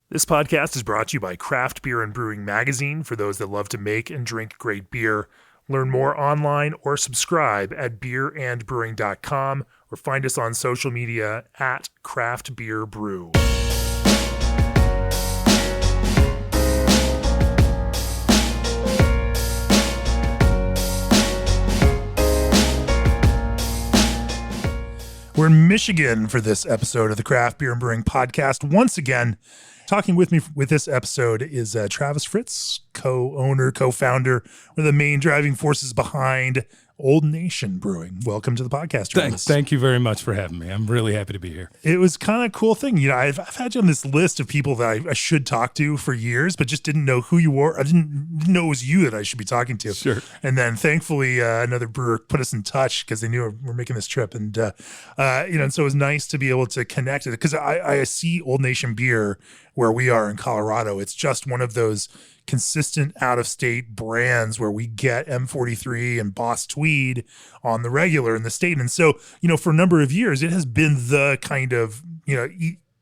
This podcast is brought to you by Craft Beer and Brewing Magazine for those that love to make and drink great beer. Learn more online or subscribe at beerandbrewing.com or find us on social media at Craft Beer Brew. We're in Michigan for this episode of the Craft Beer and Brewing Podcast. Once again, talking with me with this episode is Travis Fritts, co-owner, co-founder, one of the main driving forces behind Old Nation Brewing. Welcome to the podcast, Travis. Thank you very much for having me. I'm really happy to be here. It was kind of a cool thing. You know, I've had you on this list of people that I should talk to for years, but just didn't know who you were. I didn't know it was you that I should be talking to. Sure. And then thankfully, another brewer put us in touch because they knew we're making this trip. And, and so it was nice to be able to connect it because I see Old Nation Beer where we are in Colorado. It's just one of those consistent out-of-state brands where we get M43 and Boss Tweed on the regular in the state. And so, for a number of years, it has been the kind of,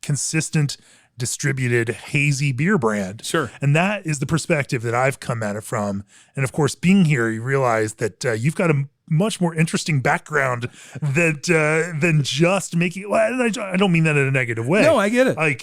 consistent distributed hazy beer brand. Sure. And that is the perspective that I've come at it from. And of course, being here, you realize that you've got a much more interesting background than just making. Well, I don't mean that in a negative way. No, I get it. Like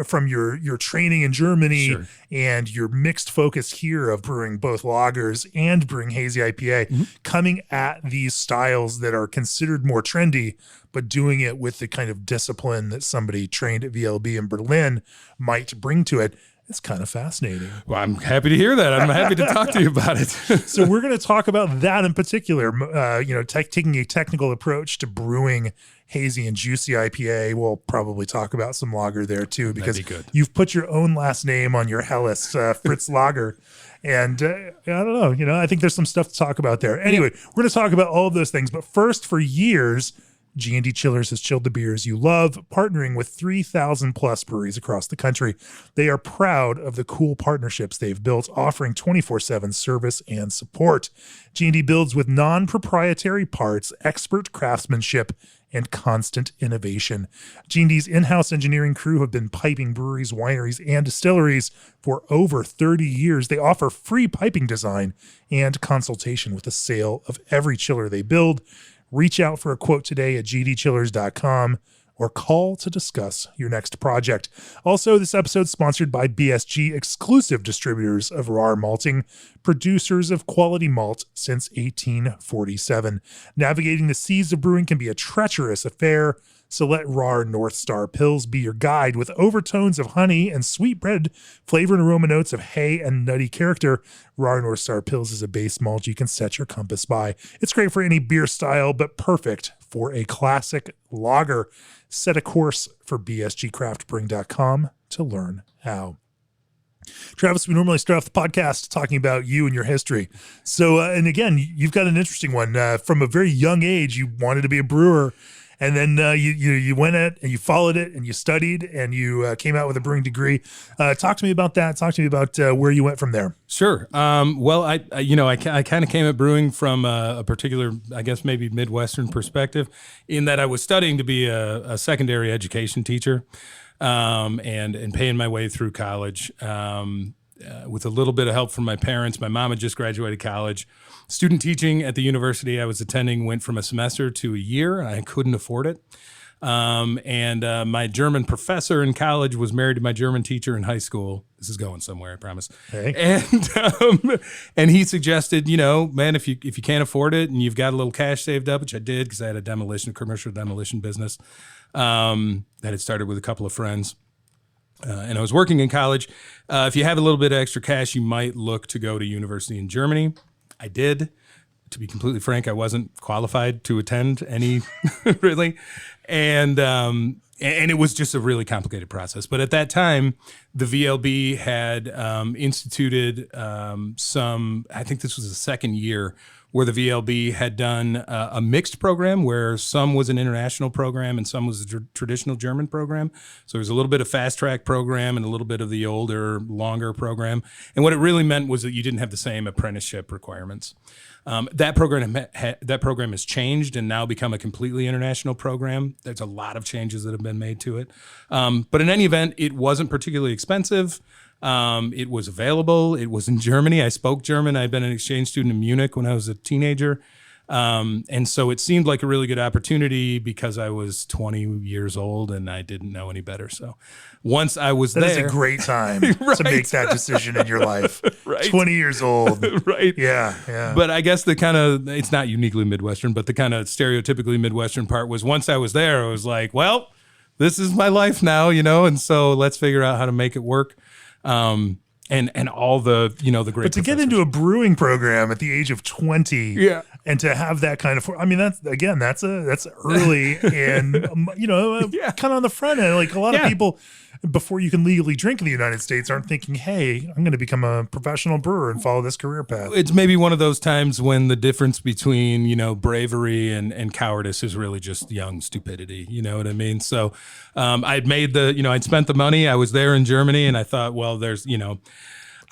from your training in Germany, sure, and your mixed focus here of brewing both lagers and brewing hazy IPA, coming at these styles that are considered more trendy, but doing it with the kind of discipline that somebody trained at VLB in Berlin might bring to it. It's kind of fascinating. Well, I'm happy to hear that. I'm happy to talk to you about it. So we're going to talk about that in particular, taking a technical approach to brewing hazy and juicy IPA. We'll probably talk about some lager there too, because you've put your own last name on your Helles Fritz lager. And I don't know, I think there's some stuff to talk about there. Anyway, we're going to talk about all of those things. But first, for years, G&D Chillers has chilled the beers you love, partnering with 3,000 plus breweries across the country. They are proud of the cool partnerships they've built, offering 24/7 service and support. G&D builds with non-proprietary parts, expert craftsmanship, and constant innovation. G&D's in-house engineering crew have been piping breweries, wineries, and distilleries for over 30 years. They offer free piping design and consultation with the sale of every chiller they build. Reach out for a quote today at gdchillers.com or call to discuss your next project. Also, this episode is sponsored by BSG, exclusive distributors of RAR malting, producers of quality malt since 1847. Navigating the seas of brewing can be a treacherous affair, so let RAR North Star Pils be your guide with overtones of honey and sweet bread, flavor and aroma notes of hay and nutty character. RAR North Star Pils is a base malt you can set your compass by. It's great for any beer style, but perfect for a classic lager. Set a course for bsgcraftbrewing.com to learn how. Travis, we normally start off the podcast talking about you and your history. So, and again, you've got an interesting one. From a very young age, you wanted to be a brewer. And then you went at and you followed it and you studied and you came out with a brewing degree. Talk to me about that. Talk to me about where you went from there. Sure. Well, I kind of came at brewing from a particular, I guess maybe Midwestern perspective, in that I was studying to be a secondary education teacher, and paying my way through college with a little bit of help from my parents. My mom had just graduated college. Student teaching at the university I was attending went from a semester to a year, and I couldn't afford it. And my German professor in college was married to my German teacher in high school. This is going somewhere, I promise. Hey. And he suggested, man, if you can't afford it and you've got a little cash saved up, which I did because I had a commercial demolition business that had started with a couple of friends. And I was working in college. If you have a little bit of extra cash, you might look to go to university in Germany. I did. To be completely frank, I wasn't qualified to attend any, really. And it was just a really complicated process. But at that time, the VLB had instituted I think this was the second year, where the VLB had done a mixed program where some was an international program and some was a traditional German program. So there's a little bit of fast track program and a little bit of the older, longer program. And what it really meant was that you didn't have the same apprenticeship requirements. That program has changed and now become a completely international program. There's a lot of changes that have been made to it. But in any event, it wasn't particularly expensive. It was available. It was in Germany. I spoke German. I'd been an exchange student in Munich when I was a teenager. And so it seemed like a really good opportunity because I was 20 years old and I didn't know any better. So once I was there. That is a great time to make that decision in your life. Right. 20 years old. Right. Yeah. But I guess it's not uniquely Midwestern, but the kind of stereotypically Midwestern part was once I was there, I was like, well, this is my life now, and so let's figure out how to make it work. And all the great. But to get into a brewing program at the age of 20, and to have that kind of, that's early and kind of on the front end. Like a lot of people, before you can legally drink in the United States, aren't thinking, hey, I'm going to become a professional brewer and follow this career path. It's maybe one of those times when the difference between bravery and cowardice is really just young stupidity. You know what I mean? So I'd made I'd spent the money. I was there in Germany, and I thought, well, there's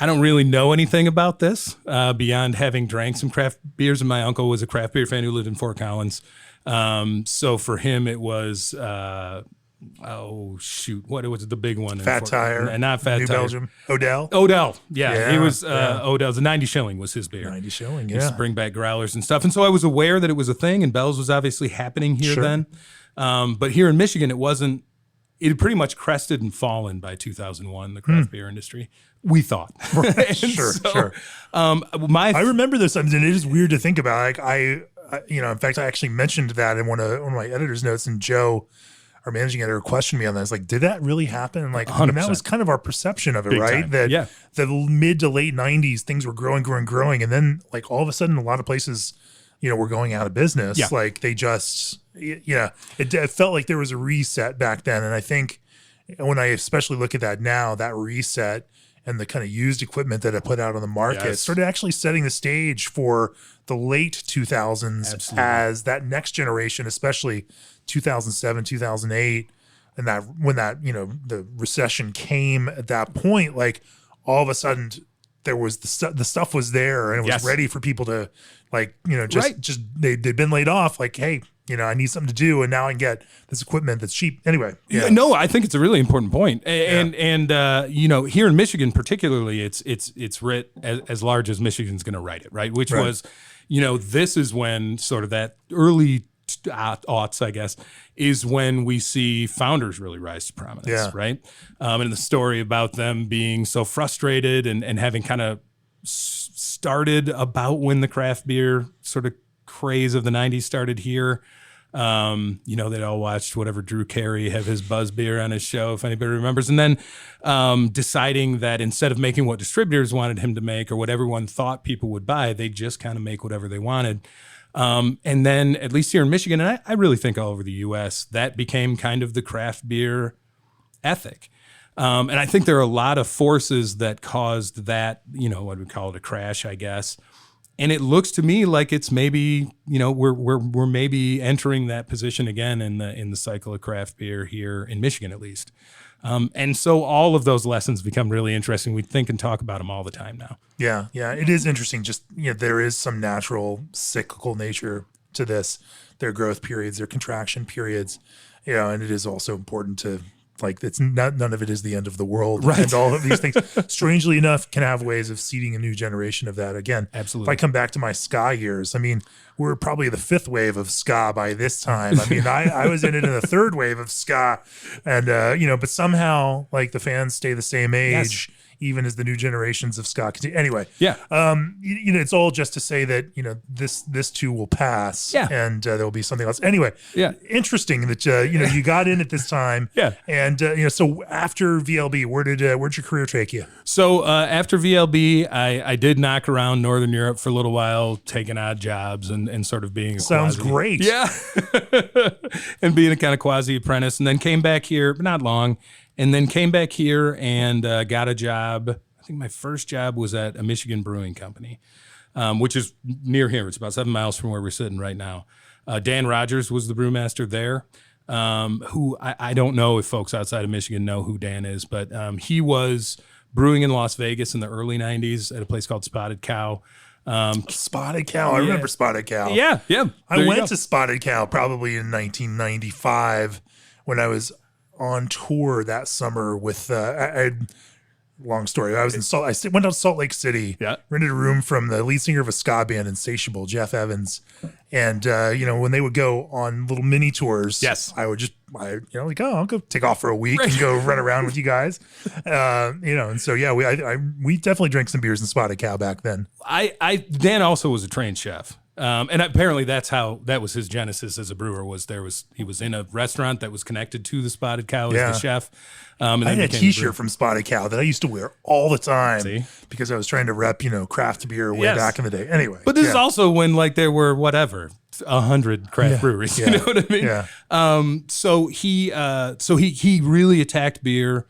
I don't really know anything about this beyond having drank some craft beers, and my uncle was a craft beer fan who lived in Fort Collins. So for him, it was what was the big one? Fat Tire, not Fat New Tire. Belgium, Odell. Yeah, he was Odell's. 90 shilling was his beer. 90 shilling, He used to bring back growlers and stuff, and so I was aware that it was a thing, and Bell's was obviously happening here then. But here in Michigan, it wasn't. It had pretty much crested and fallen by 2001, the craft beer industry, we thought. Right. Sure. I remember those times, and it is weird to think about. Like in fact, I actually mentioned that in one of my editor's notes, and Joe, our managing editor, questioned me on that. I was like, did that really happen? And that was kind of our perception of it, right? That the mid to late 90s, things were growing. And then like all of a sudden, a lot of places, were going out of business. Yeah. Like they just, it felt like there was a reset back then. And I think when I especially look at that now, that reset and the kind of used equipment that it put out on the market started actually setting the stage for the late 2000s as that next generation, especially 2007, 2008. And that when the recession came at that point, like all of a sudden there was the stuff was there and it was ready for people to they'd been laid off. Like, hey, I need something to do, and now I can get this equipment that's cheap. Anyway, no, I think it's a really important point, and here in Michigan particularly, it's writ as large as Michigan's going to write it, right? Which was, this is when sort of that early aughts, I guess, is when we see founders really rise to prominence, right? And the story about them being so frustrated and having kind of started about when the craft beer sort of craze of the 90s started here. They'd all watched whatever Drew Carey have his buzz beer on his show, if anybody remembers. And then deciding that instead of making what distributors wanted him to make or what everyone thought people would buy, they just kind of make whatever they wanted. And then at least here in Michigan, and I really think all over the U.S., that became kind of the craft beer ethic. And I think there are a lot of forces that caused that, what we call it, a crash, I guess. And it looks to me like it's maybe, we're maybe entering that position again in the cycle of craft beer here in Michigan, at least. And so all of those lessons become really interesting. We think and talk about them all the time now. Yeah, it is interesting. Just, there is some natural cyclical nature to this, their growth periods, their contraction periods, and it is also important to, it's not, none of it is the end of the world. Right. And all of these things, strangely enough, can have ways of seeding a new generation of that. Again, absolutely. If I come back to my ska years, we're probably the fifth wave of ska by this time. I was in the third wave of ska, and but somehow the fans stay the same age. Yes. Even as the new generations of ska continue. Anyway, it's all just to say that this too will pass, and there will be something else. Anyway, interesting that you got in at this time, and so after VLB, where'd your career take you? So after VLB, I did knock around Northern Europe for a little while, taking odd jobs and sort of being sounds great, and being a kind of quasi apprentice, and then came back here, but not long. And then came back here and got a job. I think my first job was at a Michigan brewing company. which is near here. It's about 7 miles from where we're sitting right now. Dan Rogers was the brewmaster there, who I don't know if folks outside of Michigan know who Dan is, but he was brewing in Las Vegas in the early 90s at a place called Spotted Cow. Spotted Cow. I remember Spotted Cow. Yeah. I went to Spotted Cow probably in 1995 when I was on tour that summer with, long story. I went to Salt Lake City, rented a room from the lead singer of a ska band, Insatiable, Jeff Evans. And, when they would go on little mini tours, I would I'll go take off for a week and go run around with you guys. And so, we definitely drank some beers in Spotted Cow back then. Dan also was a trained chef. And apparently that was his genesis as a brewer. He was in a restaurant that was connected to the Spotted Cow as the chef. And I had a T-shirt from Spotted Cow that I used to wear all the time because I was trying to rep, craft beer way back in the day. Anyway, but this is also when there were 100 craft breweries. You know what I mean? Yeah. So he really attacked beer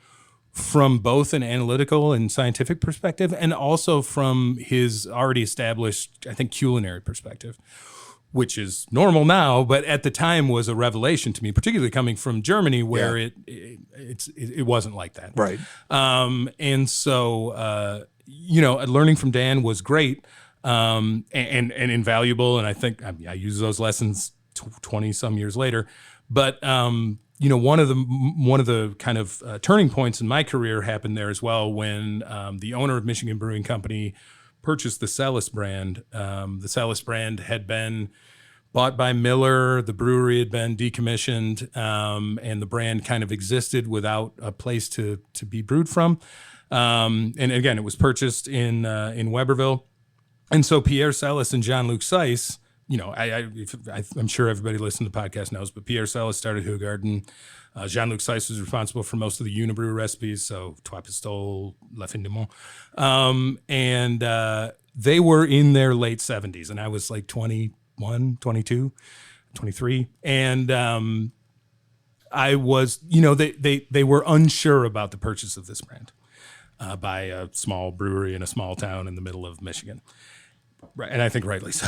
from both an analytical and scientific perspective, and also from his already established, I think, culinary perspective, which is normal now, but at the time was a revelation to me, particularly coming from Germany, where it wasn't like that. Right. And so, learning from Dan was great and invaluable, and I think I use those lessons 20 some years later, but. One of the kind of turning points in my career happened there as well when the owner of Michigan Brewing Company purchased the Celis brand. The Celis brand had been bought by Miller. The brewery had been decommissioned, and the brand kind of existed without a place to be brewed from. And again, it was purchased in Weberville. And so Pierre Celis and Jean-Luc Seiss, I'm sure everybody listening to the podcast knows, but Pierre Celis started Hoegaarden. Jean-Luc Seiss was responsible for most of the Unibrew recipes, so Trois Pistoles, La Fin du Monde. And they were in their late 70s, and I was like 21, 22, 23. And I was, they were unsure about the purchase of this brand by a small brewery in a small town in the middle of Michigan. Right, and I think rightly so.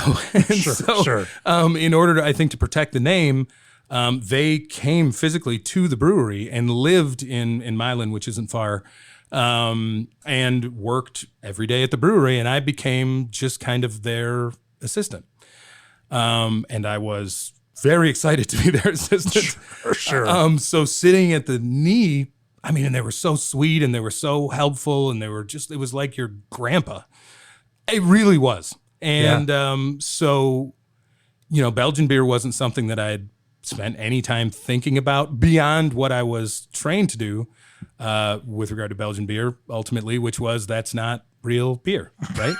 Sure. In order to protect the name, they came physically to the brewery and lived in Milan, which isn't far, and worked every day at the brewery. And I became just kind of their assistant. And I was very excited to be their assistant. Sure. So sitting at the knee, and they were so sweet and they were so helpful and it was like your grandpa. It really was. And so, Belgian beer wasn't something that I had spent any time thinking about beyond what I was trained to do with regard to Belgian beer, ultimately, which was that's not real beer, right?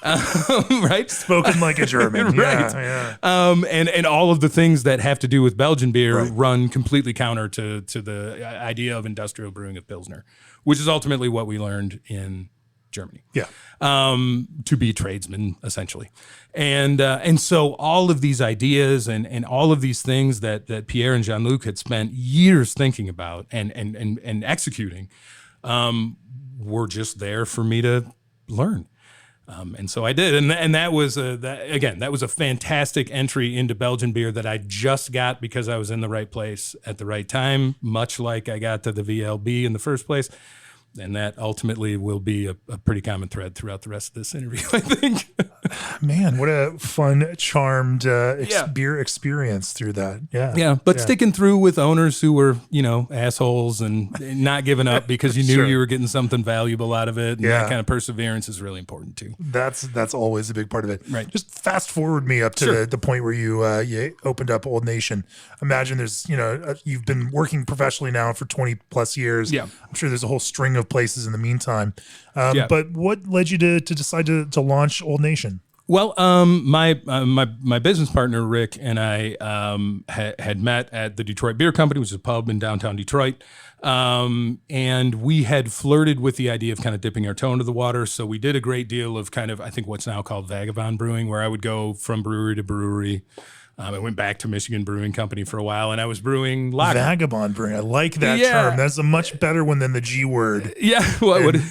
Right? Spoken like a German. Right. Yeah. And all of the things that have to do with Belgian beer run completely counter to the idea of industrial brewing of Pilsner, which is ultimately what we learned in Germany. Yeah. To be tradesmen, essentially. And so all of these ideas and all of these things that Pierre and Jean-Luc had spent years thinking about and executing were just there for me to learn. And so I did. And that was that was a fantastic entry into Belgian beer that I just got because I was in the right place at the right time, much like I got to the VLB in the first place. And that ultimately will be a pretty common thread throughout the rest of this interview, I think. Man, what a fun, charmed beer experience through that. Yeah. Yeah. But sticking through with owners who were, assholes and not giving up because you knew you were getting something valuable out of it. And that kind of perseverance is really important too. That's always a big part of it. Right. Just fast forward me up to the point where you opened up Old Nation. Imagine there's, you've been working professionally now for 20 plus years. Yeah. I'm sure there's a whole string of places in the meantime. But what led you to decide to launch Old Nation? Well, my business partner Rick and I had met at the Detroit Beer Company, which is a pub in downtown Detroit, and we had flirted with the idea of kind of dipping our toe into the water. So we did a great deal of kind of, I think, what's now called vagabond brewing, where I would go from brewery to brewery, I went back to Michigan Brewing Company for a while, and I was brewing lager. Vagabond brewing. I like that term. That's a much better one than the G word. Yeah.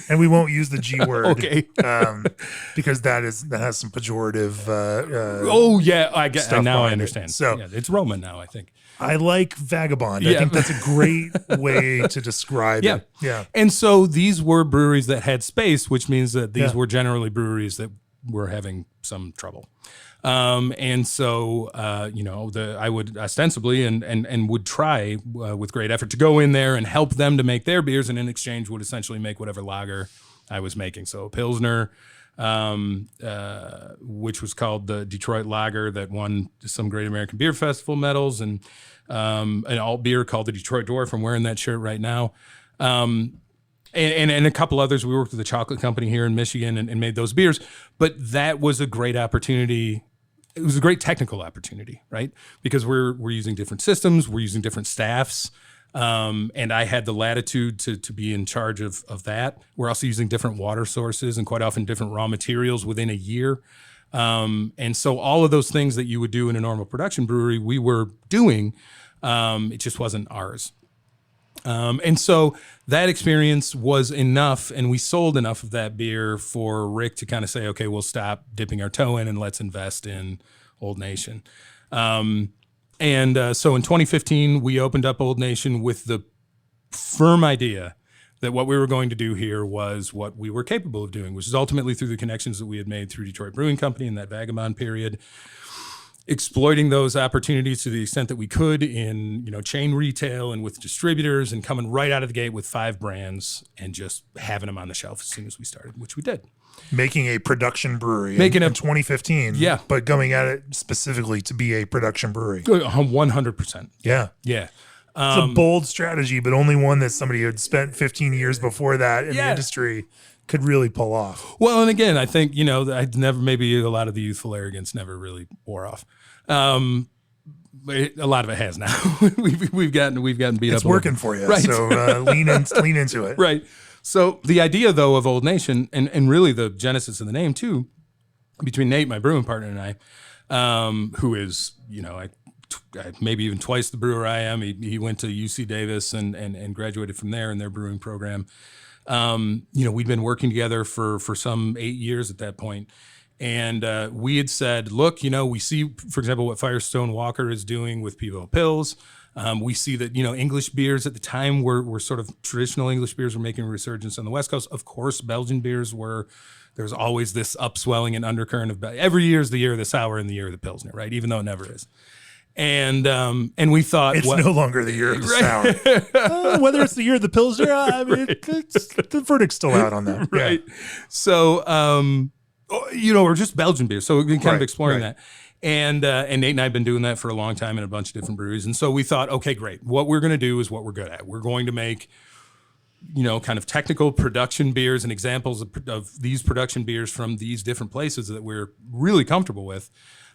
And we won't use the G word. Okay. Because that has some pejorative now I understand. So it's Roman now, I think. I like vagabond. I think that's a great way to describe it. Yeah. And so these were breweries that had space, which means that these were generally breweries that were having some trouble. And so, I would ostensibly and would try with great effort to go in there and help them to make their beers, and in exchange would essentially make whatever lager I was making. So a Pilsner, which was called the Detroit Lager that won some Great American Beer Festival medals, and an alt beer called the Detroit Dwarf. I'm wearing that shirt right now. And a couple others. We worked with a chocolate company here in Michigan and made those beers. But that was a great opportunity. It was a great technical opportunity, right? Because we're using different systems, we're using different staffs, and I had the latitude to be in charge of that. We're also using different water sources and quite often different raw materials within a year. And so all of those things that you would do in a normal production brewery, we were doing. It just wasn't ours. And so that experience was enough, and we sold enough of that beer for Rick to kind of say, okay, we'll stop dipping our toe in and let's invest in Old Nation. So in 2015, we opened up Old Nation with the firm idea that what we were going to do here was what we were capable of doing, which is ultimately through the connections that we had made through Detroit Brewing Company in that vagabond period, exploiting those opportunities to the extent that we could in, chain retail and with distributors, and coming right out of the gate with 5 brands and just having them on the shelf as soon as we started, which we did. Making a production brewery in 2015. Yeah. But going at it specifically to be a production brewery. 100%. Yeah. Yeah. It's a bold strategy, but only one that somebody who had spent 15 years before that in the industry could really pull off. Well, and again, I think, maybe a lot of the youthful arrogance never really wore off. A lot of it has now. we've gotten beat up. It's working for you, right? So lean into it, right? So the idea, though, of Old Nation, and really the genesis of the name too, between Nate, my brewing partner, and I, who is maybe even twice the brewer I am. He went to UC Davis and graduated from there in their brewing program. We'd been working together for some 8 years at that point. And we had said, look, we see, for example, what Firestone Walker is doing with Pivo Pils. We see that, English beers at the time were sort of traditional English beers were making a resurgence on the West Coast. Of course, Belgian beers there's always this upswelling and undercurrent of every year is the year of the sour and the year of the Pilsner, right? Even though it never is. And we thought it's no longer the year of the sour. Whether it's the year of the Pilsner, the verdict's still out on that. Right. Yeah. So, or just Belgian beer. So we're kind of exploring that. And Nate and I have been doing that for a long time in a bunch of different breweries. And so we thought, okay, great. What we're going to do is what we're good at. We're going to make, kind of technical production beers and examples of these production beers from these different places that we're really comfortable with.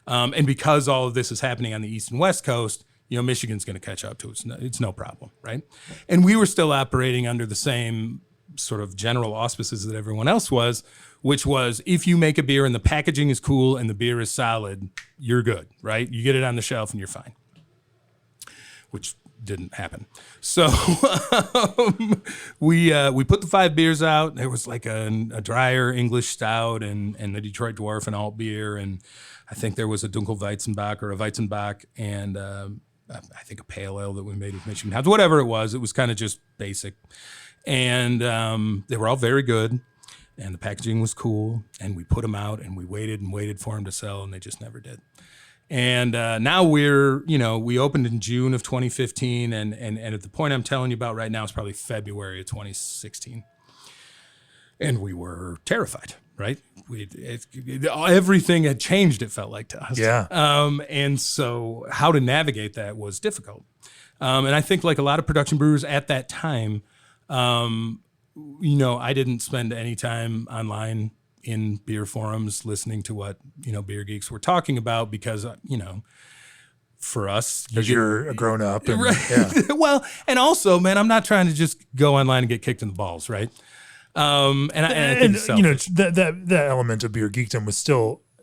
And because all of this is happening on the East and West Coast, Michigan's going to catch up to it. It's no problem, right? And we were still operating under the same sort of general auspices that everyone else was, which was if you make a beer and the packaging is cool and the beer is solid, you're good, right? You get it on the shelf and you're fine, which didn't happen. So we put the 5 beers out. There was like a drier English stout and the Detroit Dwarf and alt beer, and I think there was a Dunkelweizenbach or a Weizenbach, and I think a pale ale that we made with Michigan House, whatever it was kind of just basic. And they were all very good, and the packaging was cool, and we put them out, and we waited and waited for them to sell, and they just never did. And now we opened in June of 2015, and at the point I'm telling you about right now is probably February of 2016. And we were terrified, right? Everything had changed, it felt like to us. Yeah. And so how to navigate that was difficult. And I think like a lot of production brewers at that time, I didn't spend any time online in beer forums listening to what, beer geeks were talking about because, for us. Because you're a grown up. And, right. Yeah. Well, and also, man, I'm not trying to just go online and get kicked in the balls, right? I think that element of beer geekdom was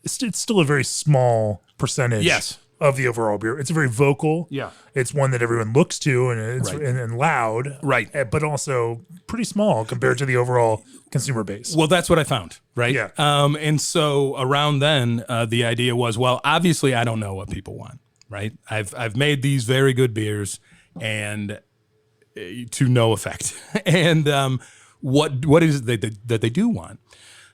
it's still a very small percentage. Yes. of the overall beer. It's very vocal. Yeah. It's one that everyone looks to, and it's and loud. Right. But also pretty small compared to the overall consumer base. Well, that's what I found. Right. Yeah. And so around then, the idea was, well, obviously I don't know what people want. Right. I've made these very good beers and to no effect. And what is it that they do want?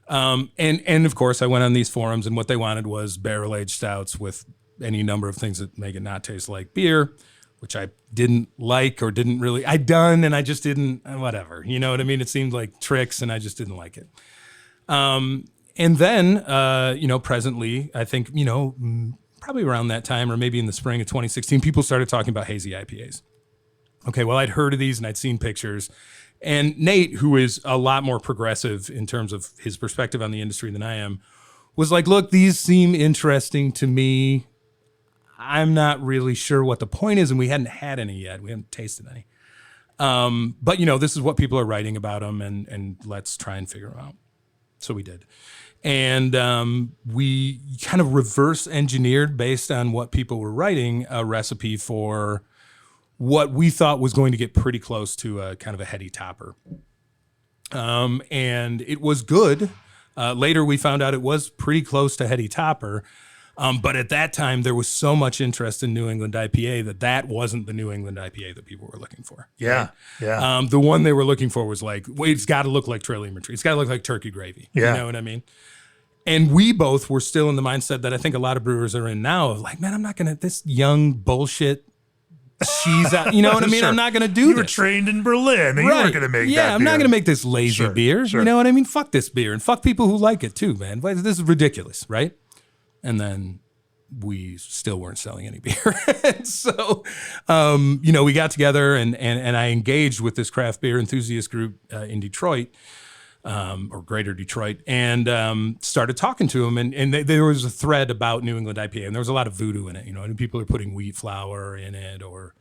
And of course, I went on these forums, and what they wanted was barrel-aged stouts with any number of things that make it not taste like beer, which I didn't like or didn't really. I'd done, and I just didn't. Whatever, you know what I mean? It seemed like tricks, and I just didn't like it. And then, presently, I think, probably around that time, or maybe in the spring of 2016, people started talking about hazy IPAs. Okay, well, I'd heard of these, and I'd seen pictures. And Nate, who is a lot more progressive in terms of his perspective on the industry than I am, was like, look, these seem interesting to me. I'm not really sure what the point is, and we hadn't had any yet. We hadn't tasted any. But, this is what people are writing about them, and let's try and figure them out. So we did. And we kind of reverse engineered, based on what people were writing, a recipe for what we thought was going to get pretty close to a kind of a heady topper. And it was good. Later, we found out it was pretty close to heady topper. But at that time, there was so much interest in New England IPA that wasn't the New England IPA that people were looking for. Yeah, right? yeah. The one they were looking for was like, wait, it's got to look like Trillium Tree. It's got to look like turkey gravy. Yeah. You know what I mean? And we both were still in the mindset that I think a lot of brewers are in now of like, man, I'm not going to, this young bullshit cheese out. You know what I mean? Sure. I'm not going to do this. You were trained in Berlin, and you weren't going to make that Yeah, I'm not beer. going to make this lazy beer. Sure. You know what I mean? Fuck this beer, and fuck people who like it too, man. This is ridiculous, right? And then we still weren't selling any beer. And so, we got together and I engaged with this craft beer enthusiast group in Detroit, or Greater Detroit, and started talking to them. And there was a thread about New England IPA, and there was a lot of voodoo in it. And people are putting wheat flour in it or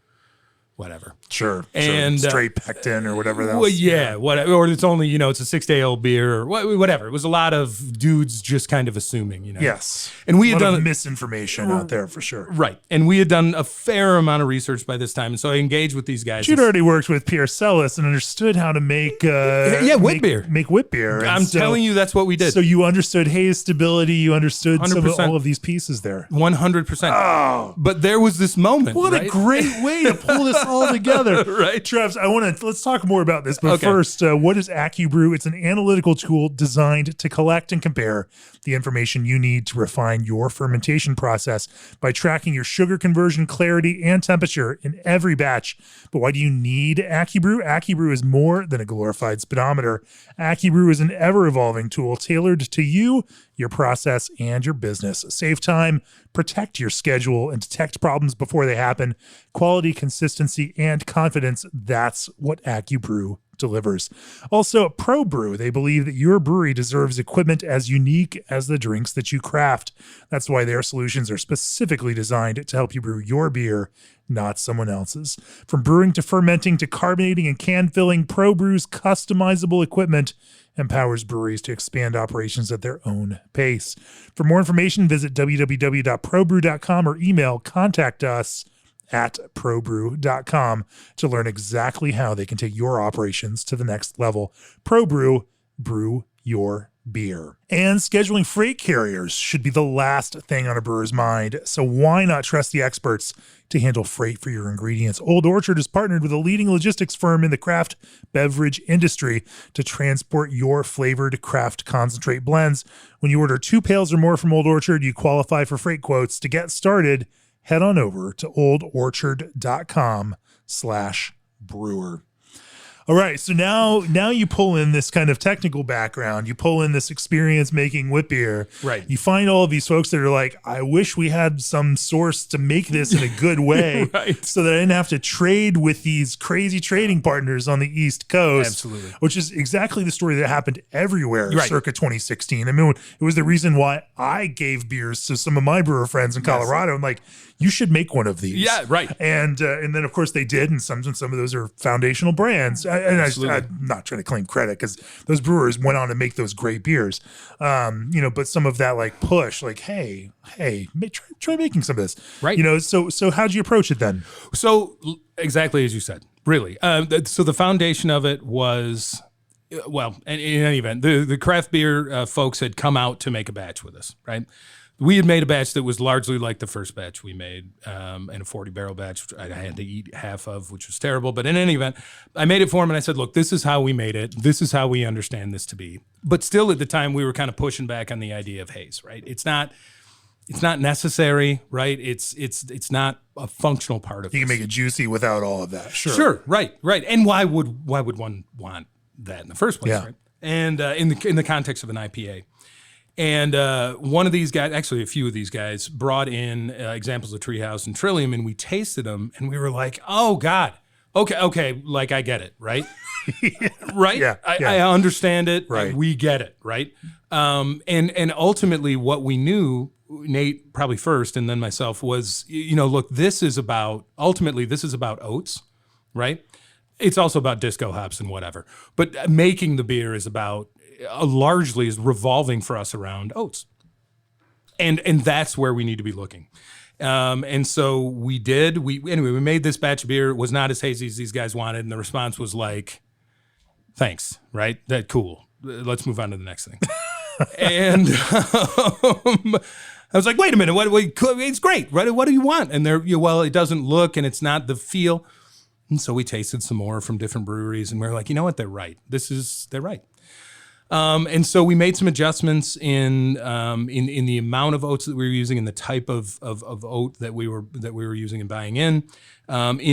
whatever. Sure. And straight pectin or whatever that was. Well, yeah, whatever. Or it's only, it's a 6-day-old beer or whatever. It was a lot of dudes just kind of assuming, Yes. And we had a lot done of misinformation out there for sure. Right. And we had done a fair amount of research by this time. And so I engaged with these guys. You'd already worked with Pierre Celis and understood how to make wit beer. Make wit beer. I'm telling you, that's what we did. So you understood haze stability. You understood 100%. all of these pieces there. 100%. Oh, but there was this moment. what a great way to pull this all together. Right. Travis, let's talk more about this. But first, what is AccuBrew? It's an analytical tool designed to collect and compare the information you need to refine your fermentation process by tracking your sugar conversion, clarity, and temperature in every batch. But why do you need AccuBrew? AccuBrew is more than a glorified speedometer. AccuBrew is an ever-evolving tool tailored to you, your process, and your business. Save time, protect your schedule, and detect problems before they happen. Quality, consistency, and confidence, that's what AccuBrew delivers. Also, ProBrew, they believe that your brewery deserves equipment as unique as the drinks that you craft. That's why their solutions are specifically designed to help you brew your beer, not someone else's. From brewing to fermenting to carbonating and can filling, ProBrew's customizable equipment empowers breweries to expand operations at their own pace. For more information, visit www.probrew.com or email contact us at probrew.com to learn exactly how they can take your operations to the next level. ProBrew, brew your beer. And scheduling freight carriers should be the last thing on a brewer's mind. So why not trust the experts to handle freight for your ingredients? Old Orchard has partnered with a leading logistics firm in the craft beverage industry to transport your flavored craft concentrate blends. When you order 2 pails or more from Old Orchard, you qualify for freight quotes. To get started, head on over to oldorchard.com/brewer. All right, so now you pull in this kind of technical background. You pull in this experience making wit beer. Right. You find all of these folks that are like, I wish we had some source to make this in a good way, right, so that I didn't have to trade with these crazy trading partners on the East Coast. Absolutely. Which is exactly the story that happened everywhere right, circa 2016. I mean, it was the reason why I gave beers to some of my brewer friends in Colorado. I'm like, you should make one of these. Yeah, right. And then of course they did, and some of those are foundational brands. I'm not trying to claim credit because those brewers went on to make those great beers. But some of that like push, like, hey, try making some of this. Right. So how'd you approach it then? So exactly as you said, really. So the foundation of it was, well, in any event, the craft beer folks had come out to make a batch with us, right? We had made a batch that was largely like the first batch we made, in a 40-barrel batch, which I had to eat half of, which was terrible. But in any event, I made it for them, and I said, look, this is how we made it. This is how we understand this to be. But still, at the time, we were kind of pushing back on the idea of haze, right? It's not necessary, right? It's not a functional part of it. You can make it juicy without all of that. Sure, right. And why would one want that in the first place, right? And in the context of an IPA. And one of these guys, actually a few of these guys, brought in examples of Treehouse and Trillium, and we tasted them, and we were like, oh, God, okay, like I get it, right? Right? Yeah, I understand it. Right. We get it, right? And ultimately what we knew, Nate probably first and then myself, was, look, this is about oats, right? It's also about disco hops and whatever. But making the beer is about, largely is revolving for us around oats. And that's where we need to be looking. And so we did. We made this batch of beer. It was not as hazy as these guys wanted. And the response was like, thanks, right? That cool. Let's move on to the next thing. And I was like, wait a minute, it's great, right? What do you want? And well, it doesn't look and it's not the feel. And so we tasted some more from different breweries and we were like, you know what? They're right. They're right. And so we made some adjustments in the amount of oats that we were using and the type of oat that we were using and buying in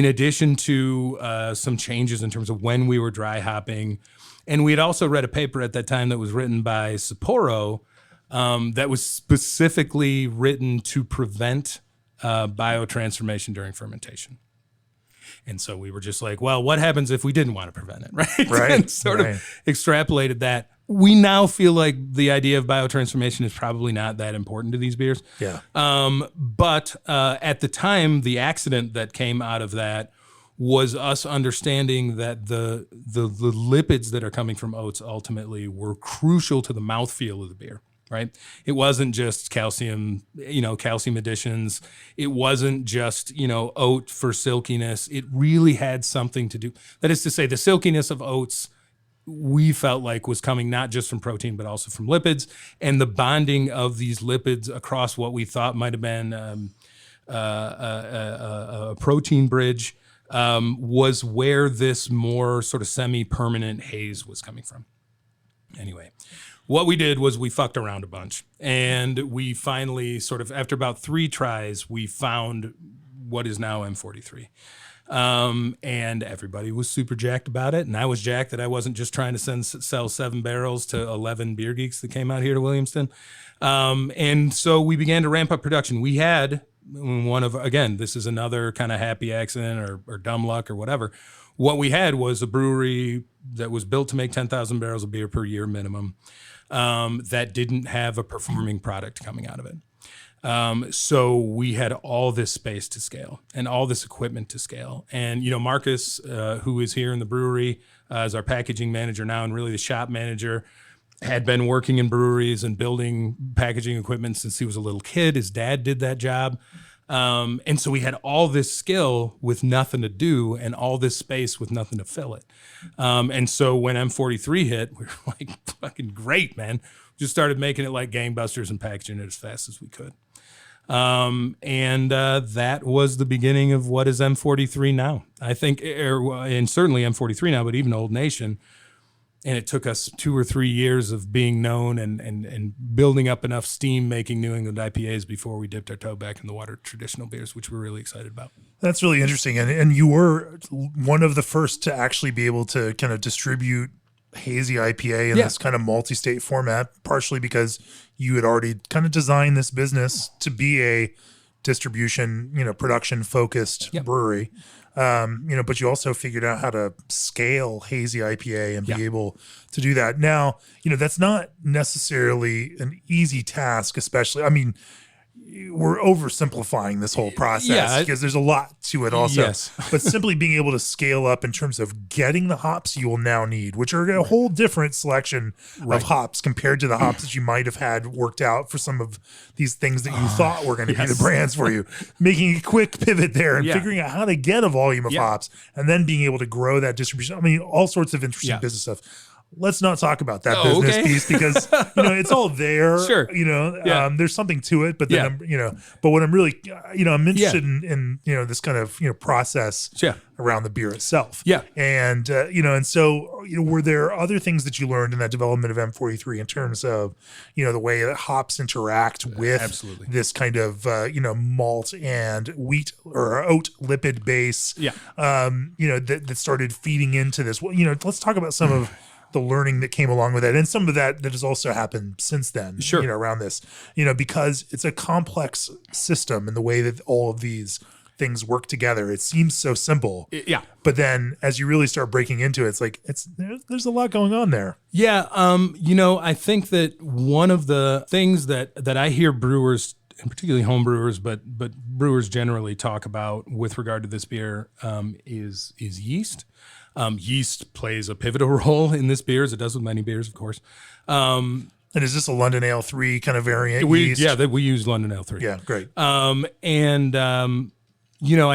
addition to some changes in terms of when we were dry hopping. And we had also read a paper at that time that was written by Sapporo that was specifically written to prevent biotransformation during fermentation. And so we were just like, well, what happens if we didn't want to prevent it, right? Right. And sort of extrapolated that. We now feel like the idea of biotransformation is probably not that important to these beers. Yeah. But at the time, the accident that came out of that was us understanding that the lipids that are coming from oats ultimately were crucial to the mouthfeel of the beer. Right. It wasn't just calcium additions. It wasn't just, oat for silkiness. It really had something to do. That is to say, the silkiness of oats, we felt like was coming not just from protein, but also from lipids. And the bonding of these lipids across what we thought might have been a protein bridge was where this more sort of semi-permanent haze was coming from. Anyway. What we did was we fucked around a bunch, and we finally sort of, after about 3 tries, we found what is now M43. And everybody was super jacked about it, and I was jacked that I wasn't just trying to sell 7 barrels to 11 beer geeks that came out here to Williamston. And so we began to ramp up production. We had this is another kind of happy accident or dumb luck or whatever. What we had was a brewery that was built to make 10,000 barrels of beer per year minimum. That didn't have a performing product coming out of it. So we had all this space to scale and all this equipment to scale. And, Marcus, who is here in the brewery, is our packaging manager now and really the shop manager, had been working in breweries and building packaging equipment since he was a little kid. His dad did that job. And so we had all this skill with nothing to do and all this space with nothing to fill it. And so when M43 hit, we were like, fucking great, man. Just started making it like gangbusters and packaging it as fast as we could. And that was the beginning of what is M43 now. I think, and certainly M43 now, but even Old Nation. And it took us 2 or 3 years of being known and building up enough steam making New England IPAs before we dipped our toe back in the water traditional beers, which we're really excited about. That's really interesting. And you were one of the first to actually be able to kind of distribute Hazy IPA in this kind of multi-state format, partially because you had already kind of designed this business to be a distribution, production focused brewery. But you also figured out how to scale Hazy IPA and be able to do that. Now, that's not necessarily an easy task, especially, we're oversimplifying this whole process because there's a lot to it also. Yes. But simply being able to scale up in terms of getting the hops you will now need, which are a whole different selection of hops compared to the hops that you might have had worked out for some of these things that you thought were going to be the brands for you. Making a quick pivot there and figuring out how to get a volume of hops and then being able to grow that distribution. I mean, all sorts of interesting business stuff. Let's not talk about that business piece because, it's all there. Sure. There's something to it, but then, but what I'm really, I'm interested in, this kind of, process around the beer itself. Yeah. And, and so, were there other things that you learned in that development of M43 in terms of, the way that hops interact with this kind of, malt and wheat or oat lipid base, that started feeding into this? Well, let's talk about some of the learning that came along with it and some of that has also happened since then, around this, because it's a complex system in the way that all of these things work together. It seems so simple. But then as you really start breaking into it, it's like, there's a lot going on there. Yeah. I think that one of the things that I hear brewers, and particularly home brewers, but brewers generally talk about with regard to this beer, is yeast. Yeast plays a pivotal role in this beer, as it does with many beers, of course. And is this a London Ale 3 kind of variant yeast? Yeah, we use London Ale 3. Yeah, great. I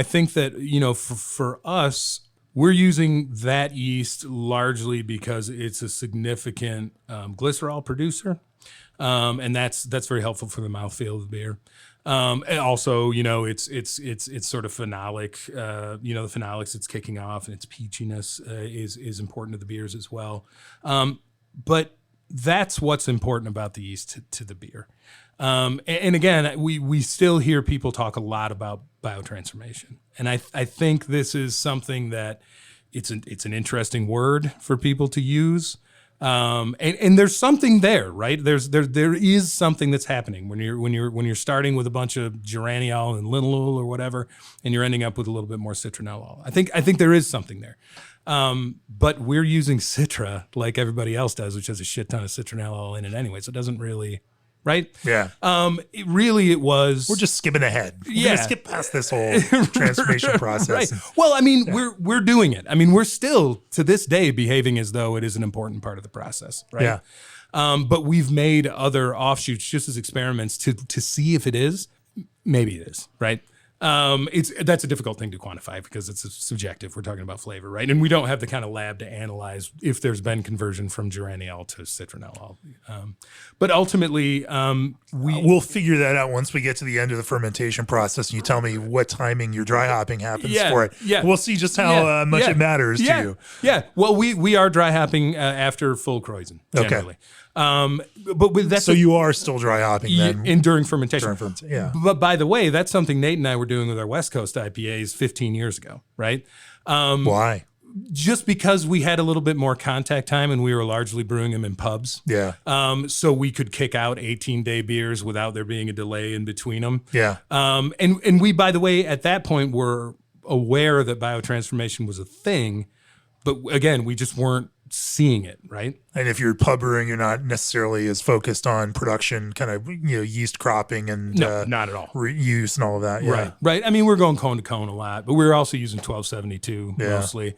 think that, for us, we're using that yeast largely because it's a significant glycerol producer. And that's very helpful for the mouthfeel of the beer. And also, it's sort of phenolic, the phenolics it's kicking off and its peachiness is important to the beers as well. But that's what's important about the yeast to the beer. And again, we still hear people talk a lot about biotransformation. And I think this is something that it's an interesting word for people to use. And there's something there, right? There is something that's happening when you're starting with a bunch of geraniol and linalool or whatever, and you're ending up with a little bit more citronellol. I think there is something there. But we're using Citra like everybody else does, which has a shit ton of citronellol in it anyway. So it doesn't really, right? Yeah. It was. We're just skipping ahead. We're gonna skip past this whole transformation process. Right. Well, I mean, we're doing it. I mean, we're still to this day behaving as though it is an important part of the process, right? Yeah. But we've made other offshoots just as experiments to see if it is. Maybe it is, right? That's a difficult thing to quantify because it's subjective. We're talking about flavor, right? And we don't have the kind of lab to analyze if there's been conversion from geraniol to citronellol. But ultimately, we'll figure that out once we get to the end of the fermentation process and you tell me what timing your dry hopping happens for it. Yeah. We'll see just how much it matters to you. Yeah. Well, we are dry hopping after full Kreuzen, generally. But that's so you are still dry hopping then during fermentation. Yeah. But by the way, that's something Nate and I were doing with our West Coast IPAs 15 years ago, right? Why? Just because we had a little bit more contact time and we were largely brewing them in pubs. Yeah. So we could kick out 18-day beers without there being a delay in between them. Yeah. And we, by the way, at that point were aware that biotransformation was a thing, but again, we just weren't seeing it, right? And if you're pub brewing, you're not necessarily as focused on production, kind of yeast cropping and no, not at all reuse and all of that. Yeah. Right. I mean, we're going cone to cone a lot, but we're also using 1272 mostly.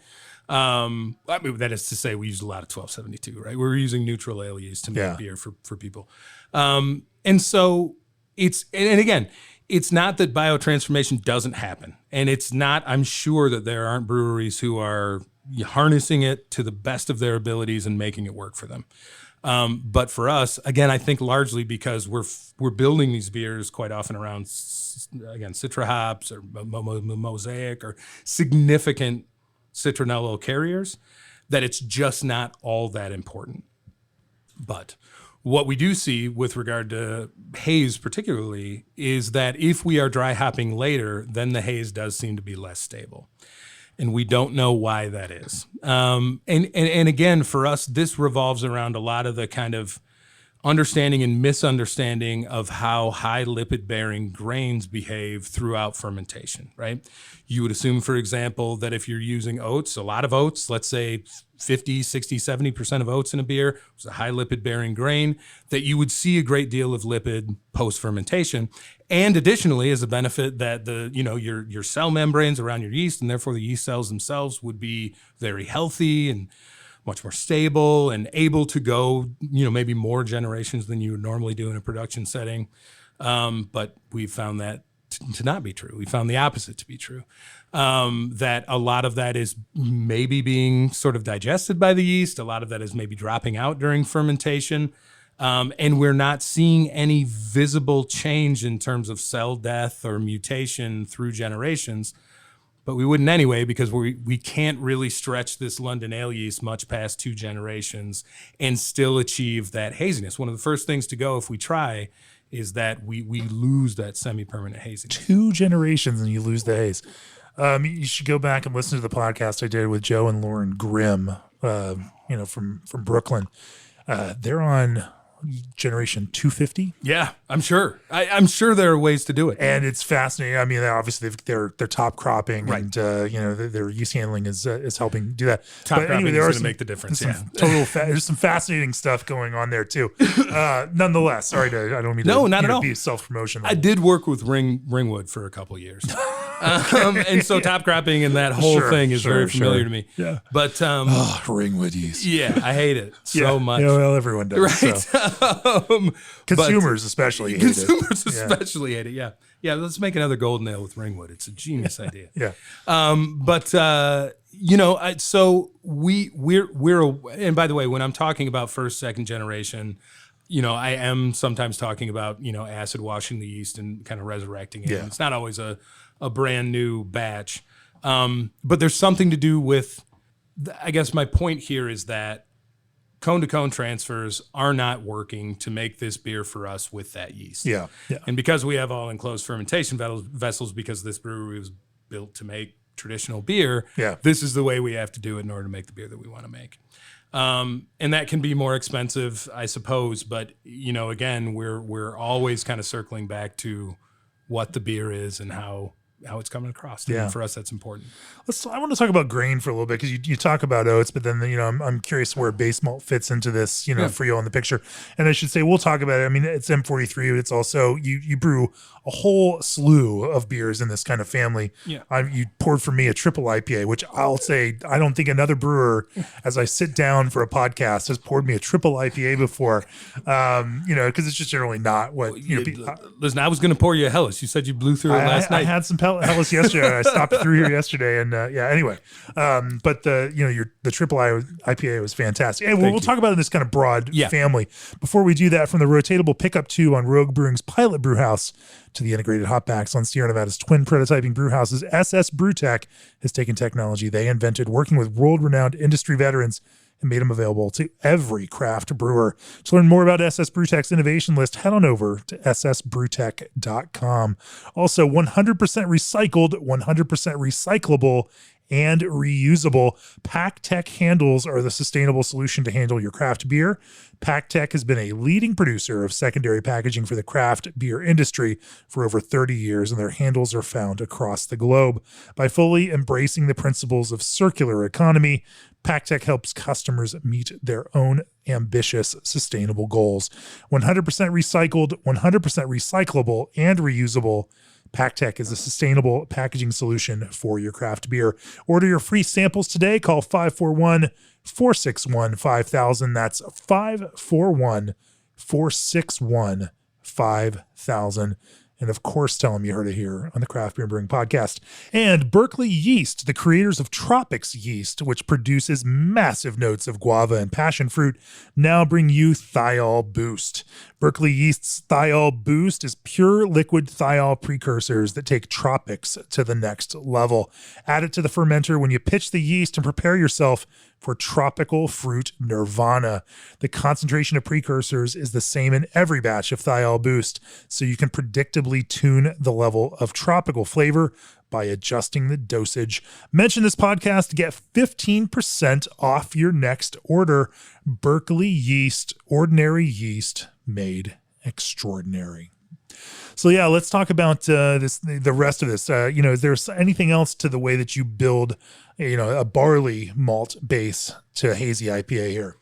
I mean, that is to say, we use a lot of 1272, right? We're using neutral ale yeast to make beer for people, and so and again, it's not that biotransformation doesn't happen, and it's not. I'm sure that there aren't breweries who are harnessing it to the best of their abilities and making it work for them. But for us, again, I think largely because we're building these beers quite often around, again, Citra hops or Mosaic or significant citronellol carriers, that it's just not all that important. But what we do see with regard to haze particularly is that if we are dry hopping later, then the haze does seem to be less stable. And we don't know why that is. And again, for us, this revolves around a lot of the kind of understanding and misunderstanding of how high lipid bearing grains behave throughout fermentation, right? You would assume, for example, that if you're using oats, a lot of oats, let's say 50, 60, 70% of oats in a beer, was a high lipid bearing grain, that you would see a great deal of lipid post fermentation. And additionally, as a benefit that your cell membranes around your yeast, and therefore the yeast cells themselves, would be very healthy and much more stable and able to go, maybe more generations than you would normally do in a production setting. But we found that to not be true. We found the opposite to be true. That a lot of that is maybe being sort of digested by the yeast. A lot of that is maybe dropping out during fermentation. And we're not seeing any visible change in terms of cell death or mutation through generations. But we wouldn't anyway, because we can't really stretch this London ale yeast much past 2 generations and still achieve that haziness. One of the first things to go if we try is that we lose that semi-permanent haziness. 2 generations and you lose the haze. You should go back and listen to the podcast I did with Joe and Lauren Grimm, from Brooklyn. They're on generation 250. Yeah, I'm sure. I'm sure there are ways to do it. And it's fascinating. I mean, obviously they're top cropping, right. And their yeast handling is helping do that. Top cropping is going to make the difference. There's some fascinating stuff going on there too. Nonetheless, sorry I don't mean to not at all. Be self-promotion. I did work with Ringwood for a couple of years. And so top cropping and that whole thing is very familiar to me. Yeah. But Ringwood yeast. Yeah, I hate it so much. Yeah, well, everyone does. Right. So. Consumers especially hate it. Consumers especially hate it. Yeah. Yeah, let's make another golden ale with Ringwood. It's a genius idea. Yeah. So we're and by the way, when I'm talking about first, second generation, I am sometimes talking about, acid washing the yeast and kind of resurrecting it. Yeah. It's not always a brand new batch. But there's something to do with, I guess my point here is that cone-to-cone transfers are not working to make this beer for us with that yeast. Yeah. And because we have all enclosed fermentation vessels, because this brewery was built to make traditional beer, this is the way we have to do it in order to make the beer that we want to make. And that can be more expensive, I suppose. But, again, we're always kind of circling back to what the beer is and how it's coming across. And for us, that's important. I want to talk about grain for a little bit, because you talk about oats, but then I'm curious where base malt fits into this, for you all in the picture. And I should say, we'll talk about it. I mean, it's M43, but it's also you brew a whole slew of beers in this kind of family. Yeah. You poured for me a triple IPA, which I'll say I don't think another brewer, as I sit down for a podcast, has poured me a triple IPA before. Because it's just generally not what listen, I was going to pour you a Helles. You said you blew through it last night. I had some Helles yesterday. I stopped through here yesterday, and anyway. But the triple IPA was fantastic. And we'll talk about it in this kind of broad family. Before we do that, from the rotatable pickup 2 on Rogue Brewing's pilot brew house to the integrated hopbacks on Sierra Nevada's twin prototyping brew houses, SS Brewtech has taken technology they invented, working with world-renowned industry veterans, and made them available to every craft brewer. To learn more about SS Brewtech's innovation list, head on over to ssbrewtech.com. Also, 100% recycled, 100% recyclable, and reusable. PackTech handles are the sustainable solution to handle your craft beer. PackTech has been a leading producer of secondary packaging for the craft beer industry for over 30 years, and their handles are found across the globe. By fully embracing the principles of circular economy, PackTech helps customers meet their own ambitious sustainable goals. 100% recycled, 100% recyclable, and reusable. PackTech is a sustainable packaging solution for your craft beer. Order your free samples today. Call 541-461-5000. That's 541-461-5000. And of course, tell them you heard it here on the Craft Beer Brewing Podcast. And Berkeley Yeast, the creators of Tropics Yeast, which produces massive notes of guava and passion fruit, now bring you Thiol Boost. Berkeley Yeast's Thiol Boost is pure liquid thiol precursors that take tropics to the next level. Add it to the fermenter when you pitch the yeast and prepare yourself for tropical fruit nirvana. The concentration of precursors is the same in every batch of Thiol Boost, so you can predictably tune the level of tropical flavor by adjusting the dosage. Mention this podcast to get 15% off your next order. Berkeley Yeast, ordinary yeast made extraordinary. So yeah, let's talk about the rest of this. Is there anything else to the way that you build, a barley malt base to hazy IPA here?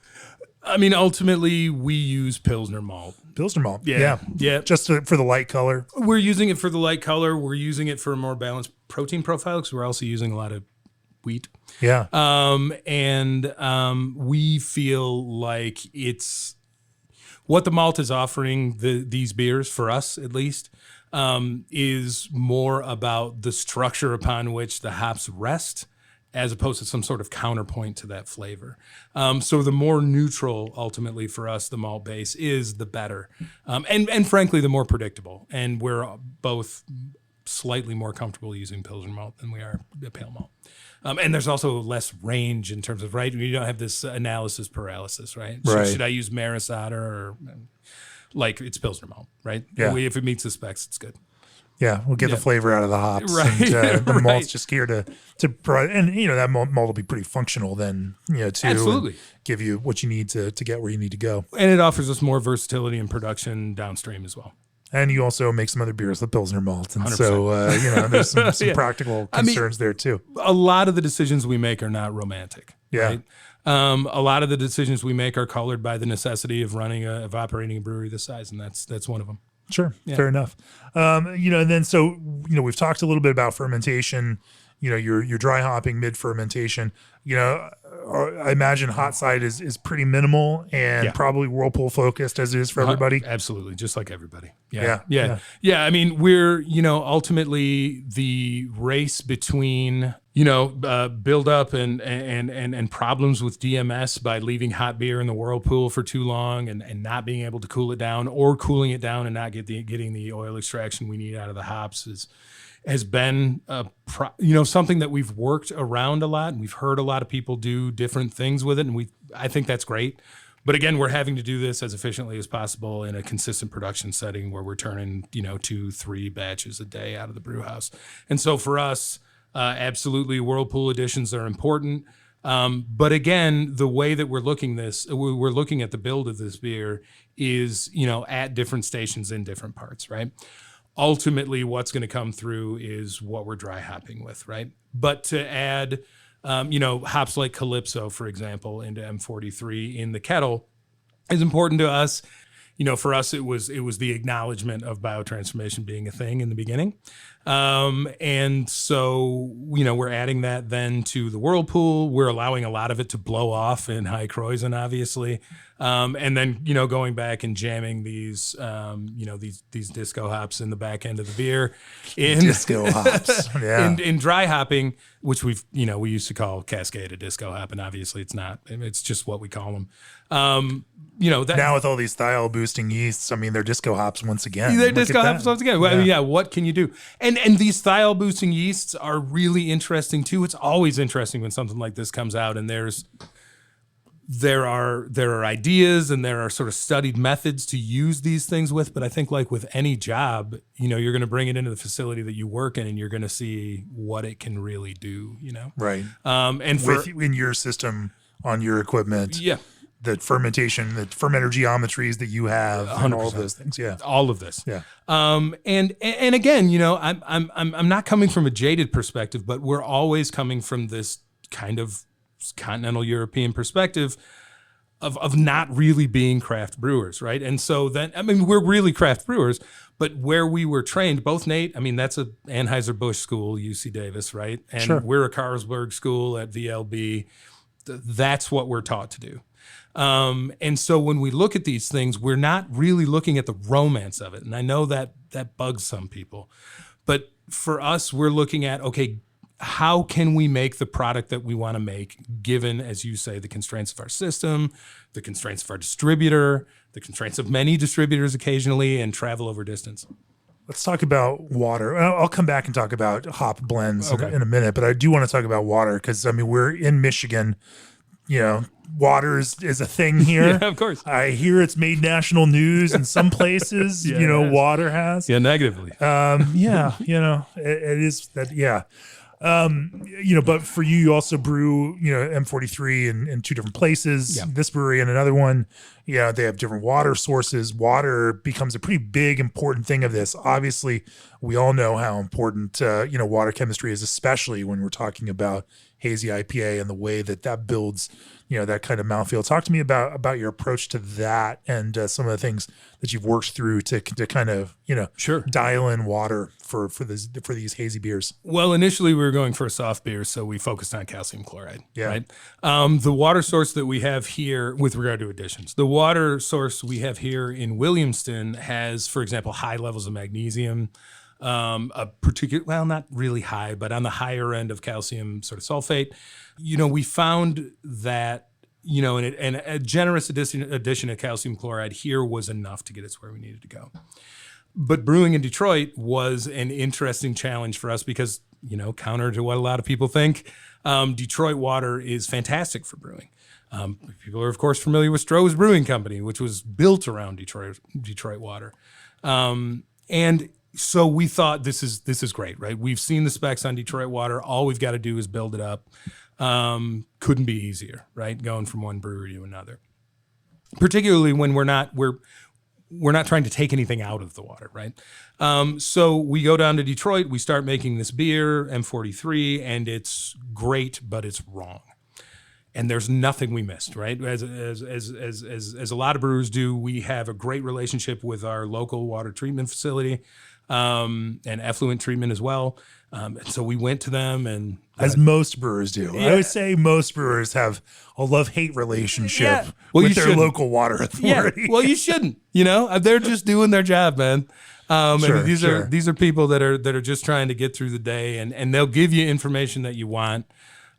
I mean, ultimately, we use Pilsner malt. Pilsner malt. Yeah. Just for the light color. We're using it for the light color. We're using it for a more balanced protein profile because we're also using a lot of wheat. Yeah. We feel like it's what the malt is offering these beers, for us at least, is more about the structure upon which the hops rest, as opposed to some sort of counterpoint to that flavor. So the more neutral, ultimately, for us, the malt base is, the better. And frankly, the more predictable. And we're both slightly more comfortable using Pilsner malt than we are the pale malt. And there's also less range in terms of, right? You don't have this analysis paralysis, right? Should I use Maris Otter or like it's Pilsner malt, right? Yeah. If it meets the specs, it's good. Yeah, we'll get the flavor out of the hops. Right. And, the malt's just here to provide, and that malt will be pretty functional then, to Absolutely give you what you need to get where you need to go. And it offers us more versatility in production downstream as well. And you also make some other beers with Pilsner malt. And 100%. so, there's some practical concerns there too. A lot of the decisions we make are not romantic. Yeah. Right? A lot of the decisions we make are colored by the necessity of operating a brewery this size. And that's one of them. Sure. Yeah. Fair enough. And then, so, we've talked a little bit about fermentation, your dry hopping mid fermentation, I imagine hot side is pretty minimal and probably Whirlpool focused as it is for everybody. Absolutely. Just like everybody. Yeah. I mean, we're, ultimately the race between, build up and problems with DMS by leaving hot beer in the Whirlpool for too long and not being able to cool it down, or cooling it down and not getting the oil extraction we need out of the hops has been something that we've worked around a lot, and we've heard a lot of people do different things with it, and I think that's great. But again, we're having to do this as efficiently as possible in a consistent production setting where we're turning 2-3 batches a day out of the brew house. And so for us, absolutely, Whirlpool additions are important. But again, the way that we're looking at the build of this beer is at different stations in different parts, right? Ultimately, what's going to come through is what we're dry hopping with, right? But to add, hops like Calypso, for example, into M43 in the kettle is important to us. For us, it was the acknowledgement of biotransformation being a thing in the beginning. And so, we're adding that then to the Whirlpool. We're allowing a lot of it to blow off in high Kreuzen, obviously. And then, going back and jamming these disco hops in the back end of the beer. Disco hops. Yeah. In dry hopping, which we used to call cascaded disco hop, and obviously it's not. It's just what we call them. Now with all these thiol boosting yeasts, I mean, they're disco hops once again. They're disco hops once again. Well, yeah. What can you do? And these thiol boosting yeasts are really interesting too. It's always interesting when something like this comes out, and there are ideas and there are sort of studied methods to use these things with. But I think, like with any job, you're going to bring it into the facility that you work in, and you're going to see what it can really do. Right. And in your system on your equipment. Yeah. The fermentation, the fermenter geometries that you have, 100%. And all of those things, all of this, yeah. And again, I'm not coming from a jaded perspective, but we're always coming from this kind of continental European perspective of not really being craft brewers, right? And so then, we're really craft brewers, but where we were trained, both Nate, that's a Anheuser-Busch school, UC Davis, right? And sure. We're a Carlsberg school at VLB. That's what we're taught to do. And so when we look at these things, we're not really looking at the romance of it. And I know that bugs some people, but for us, we're looking at, okay, how can we make the product that we want to make, given, as you say, the constraints of our system, the constraints of our distributor, the constraints of many distributors occasionally, and travel over distance? Let's talk about water. I'll come back and talk about hop blends in a minute, but I do want to talk about water because, I mean, we're in Michigan. You know, water is a thing here. Yeah, of course. I hear it's made national news in some places. Water has. Yeah, negatively. It is that. Yeah. But for you also brew, M43 in two different places, this brewery and another one, they have different water sources. Water becomes a pretty big, important thing of this. Obviously, we all know how important, water chemistry is, especially when we're talking about Hazy IPA and the way that builds, that kind of mouthfeel. Talk to me about your approach to that and some of the things that you've worked through to kind of, sure, dial in water for these hazy beers. Well, initially we were going for a soft beer, so we focused on calcium chloride. Yeah. Right. The water source that we have here, with regard to additions, the water source we have here in Williamston has, for example, high levels of magnesium. A particular, well, not really high, but on the higher end of calcium sort of sulfate. We found that, and a generous addition of calcium chloride here was enough to get us where we needed to go. But brewing in Detroit was an interesting challenge for us because, counter to what a lot of people think, Detroit water is fantastic for brewing. People are, of course, familiar with Stroh's Brewing Company, which was built around Detroit water. And so we thought this is great, right? We've seen the specs on Detroit water. All we've got to do is build it up. Couldn't be easier, right? Going from one brewery to another, particularly when we're not trying to take anything out of the water, right? So we go down to Detroit. We start making this beer, M43, and it's great, but it's wrong. And there's nothing we missed, right? As a lot of brewers do, we have a great relationship with our local water treatment facility and effluent treatment as well. And so we went to them, and as most brewers do, I would say most brewers have a love-hate relationship with their local water authority. Yeah. Well, you shouldn't. They're just doing their job, man. And these are people that are just trying to get through the day, and they'll give you information that you want.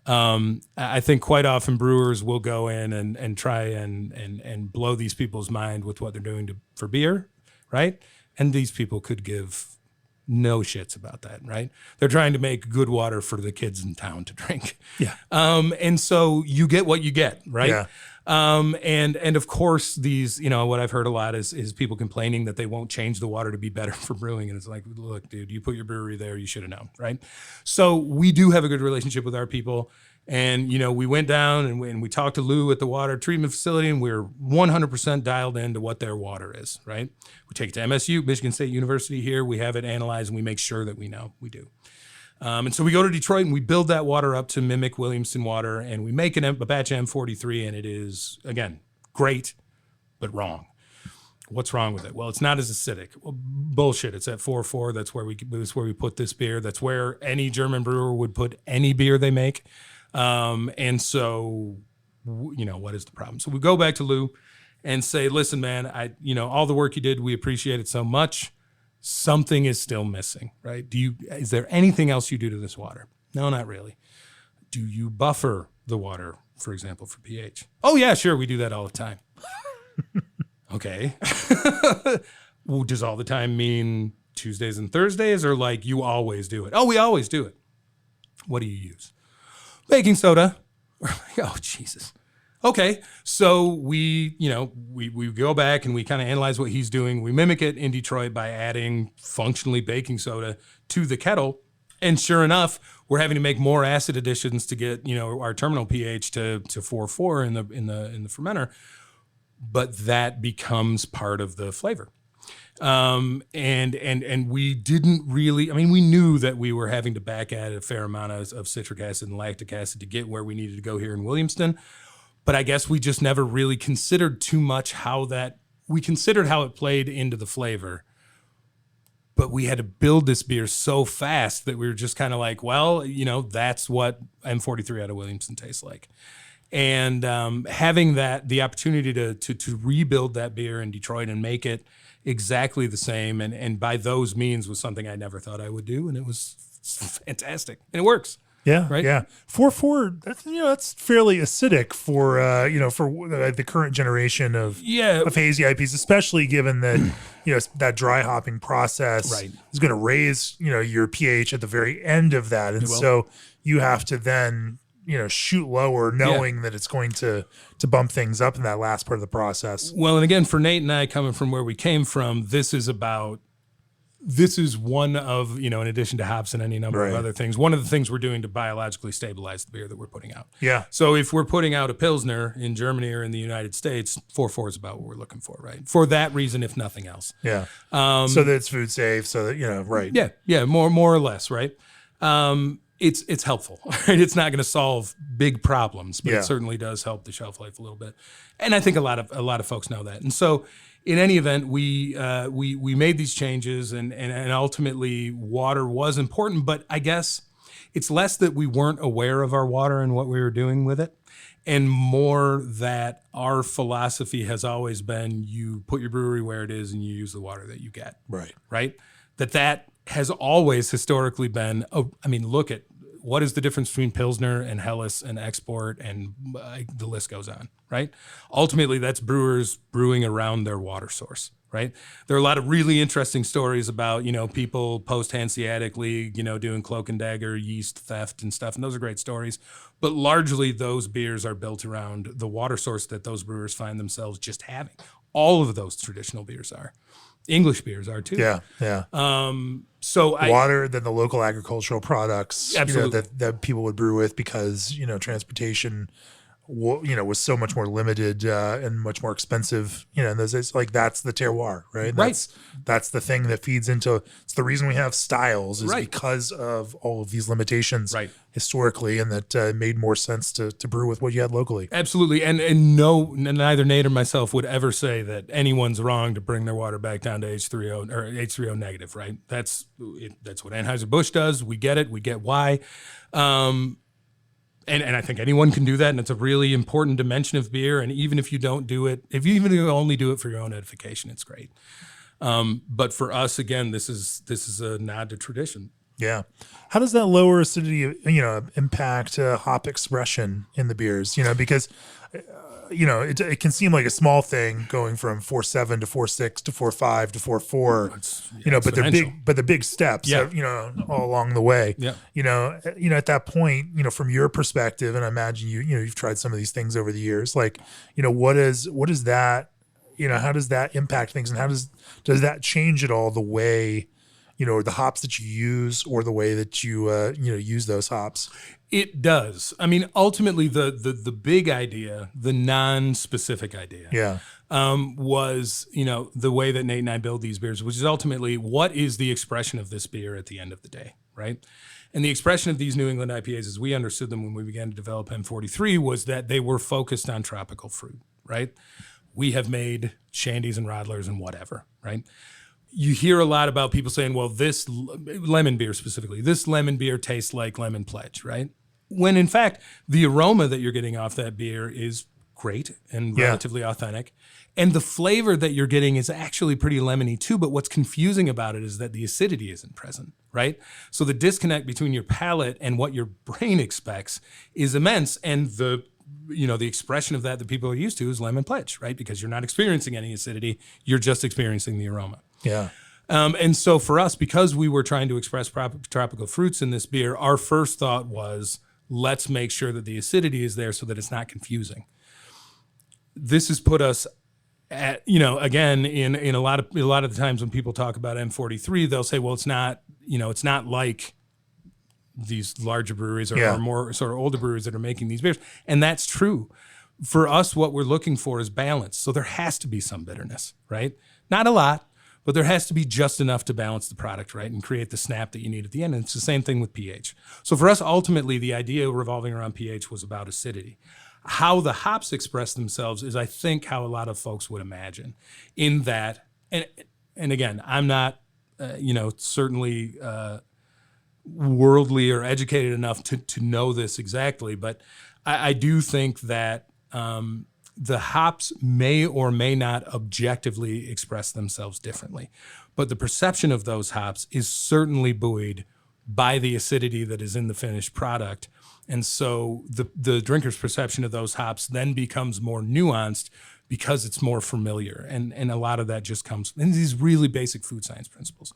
I think quite often brewers will go in and try and blow these people's mind with what they're doing for beer, right? And these people could give no shits about that, right? They're trying to make good water for the kids in town to drink. Yeah. And so you get what you get, right? Yeah. And of course these, what I've heard a lot is people complaining that they won't change the water to be better for brewing. And it's like, look, dude, you put your brewery there, you should have known, right? So we do have a good relationship with our people. And, we went down and we talked to Lou at the water treatment facility, and we're 100% dialed into what their water is, right? We take it to MSU, Michigan State University here. We have it analyzed, and we make sure that we know we do. And so we go to Detroit and we build that water up to mimic Williamston water, and we make a batch M43, and it is, again, great, but wrong. What's wrong with it? Well, it's not as acidic. Well, bullshit. It's at 4.4. That's where we put this beer. That's where any German brewer would put any beer they make. And so, what is the problem? So we go back to Lou and say, listen, man, all the work you did, we appreciate it so much. Something is still missing, right? Is there anything else you do to this water? No, not really. Do you buffer the water, for example, for pH? Oh yeah, sure. We do that all the time. Okay. Well, does all the time mean Tuesdays and Thursdays, or like you always do it? Oh, we always do it. What do you use? Baking soda. Oh, Jesus. Okay. So we go back and we kind of analyze what he's doing. We mimic it in Detroit by adding functionally baking soda to the kettle. And sure enough, we're having to make more acid additions to get, our terminal pH to 4.4 in the fermenter. But that becomes part of the flavor. And we didn't really, we knew that we were having to back add a fair amount of citric acid and lactic acid to get where we needed to go here in Williamston. But I guess we just never really considered too much we considered how it played into the flavor. But we had to build this beer so fast that we were just kind of like, well, that's what M43 out of Williamston tastes like. And having the opportunity to rebuild that beer in Detroit and make it exactly the same, and by those means was something I never thought I would do, and it was fantastic, and it works. Yeah, right? yeah. 4.4. That's fairly acidic for the current generation of hazy IPs, especially given that that dry hopping process is going to raise your pH at the very end of that, and so you have to then shoot lower, knowing that it's going to bump things up in that last part of the process. Well, and again, for Nate and I, coming from where we came from, this is one of, in addition to hops and any number of other things, one of the things we're doing to biologically stabilize the beer that we're putting out. Yeah. So if we're putting out a Pilsner in Germany or in the United States, 4.4 is about what we're looking for, right? For that reason, if nothing else. Yeah. So that it's food safe, so that, right. Yeah. Yeah. More or less, right? It's helpful, right? It's not going to solve big problems, but it certainly does help the shelf life a little bit. And I think a lot of folks know that. And so in any event, we made these changes, and ultimately water was important, but I guess it's less that we weren't aware of our water and what we were doing with it, and more that our philosophy has always been you put your brewery where it is and you use the water that you get. Right? That has always historically been, look at what is the difference between Pilsner and Helles and export, and the list goes on, right? Ultimately, that's brewers brewing around their water source, right? There are a lot of really interesting stories about, people post-Hanseatic League, doing cloak and dagger, yeast theft and stuff, and those are great stories. But largely, those beers are built around the water source that those brewers find themselves just having. All of those traditional beers are. English beers are too. Yeah. So water, then the local agricultural products, absolutely. That people would brew with, because transportation, was so much more limited and much more expensive. In those days, like that's the terroir, right? That's the thing that feeds into. It's the reason we have styles is because of all of these limitations historically, and that made more sense to brew with what you had locally. Absolutely, and neither Nate or myself would ever say that anyone's wrong to bring their water back down to H3O or H3O negative, right? That's what Anheuser-Busch does. We get it. We get why. And I think anyone can do that, and it's a really important dimension of beer. And even if you don't do it, if you even only do it for your own edification, it's great. But for us, again, this is a nod to tradition. Yeah. How does that lower acidity, impact hop expression in the beers? Because it can seem like a small thing going from 4.7 to 4.6 to 4.5 to 4.4, but they're big steps, all along the way. Yeah. At that point, from your perspective, and I imagine you've tried some of these things over the years, like, what is that, how does that impact things, and how does that change at all the way, the hops that you use, or the way that you use those hops? It does. Ultimately, the big idea, the non-specific idea, was, the way that Nate and I build these beers, which is ultimately what is the expression of this beer at the end of the day, right? And the expression of these New England IPAs, as we understood them when we began to develop M43, was that they were focused on tropical fruit, right? We have made shandies and rodlers and whatever, right? You hear a lot about people saying, well, this lemon beer specifically, this lemon beer tastes like Lemon Pledge, right? When in fact, the aroma that you're getting off that beer is great and relatively authentic. And the flavor that you're getting is actually pretty lemony too. But what's confusing about it is that the acidity isn't present, right? So the disconnect between your palate and what your brain expects is immense. And the expression of that people are used to is Lemon Pledge, right? Because you're not experiencing any acidity. You're just experiencing the aroma. Yeah. And so for us, because we were trying to express tropical fruits in this beer, our first thought was, let's make sure that the acidity is there so that it's not confusing. This has put us at, again, in a lot of the times when people talk about M43, they'll say, well, it's not like these larger breweries or more sort of older breweries that are making these beers. And that's true. For us, what we're looking for is balance. So there has to be some bitterness, right? Not a lot, but there has to be just enough to balance the product, right, and create the snap that you need at the end. And it's the same thing with pH. So for us, ultimately, the idea revolving around pH was about acidity. How the hops express themselves is, I think, how a lot of folks would imagine. In that, and again, I'm not, certainly worldly or educated enough to know this exactly, but I do think that the hops may or may not objectively express themselves differently, but the perception of those hops is certainly buoyed by the acidity that is in the finished product. And so the drinker's perception of those hops then becomes more nuanced because it's more familiar. And a lot of that just comes in these really basic food science principles.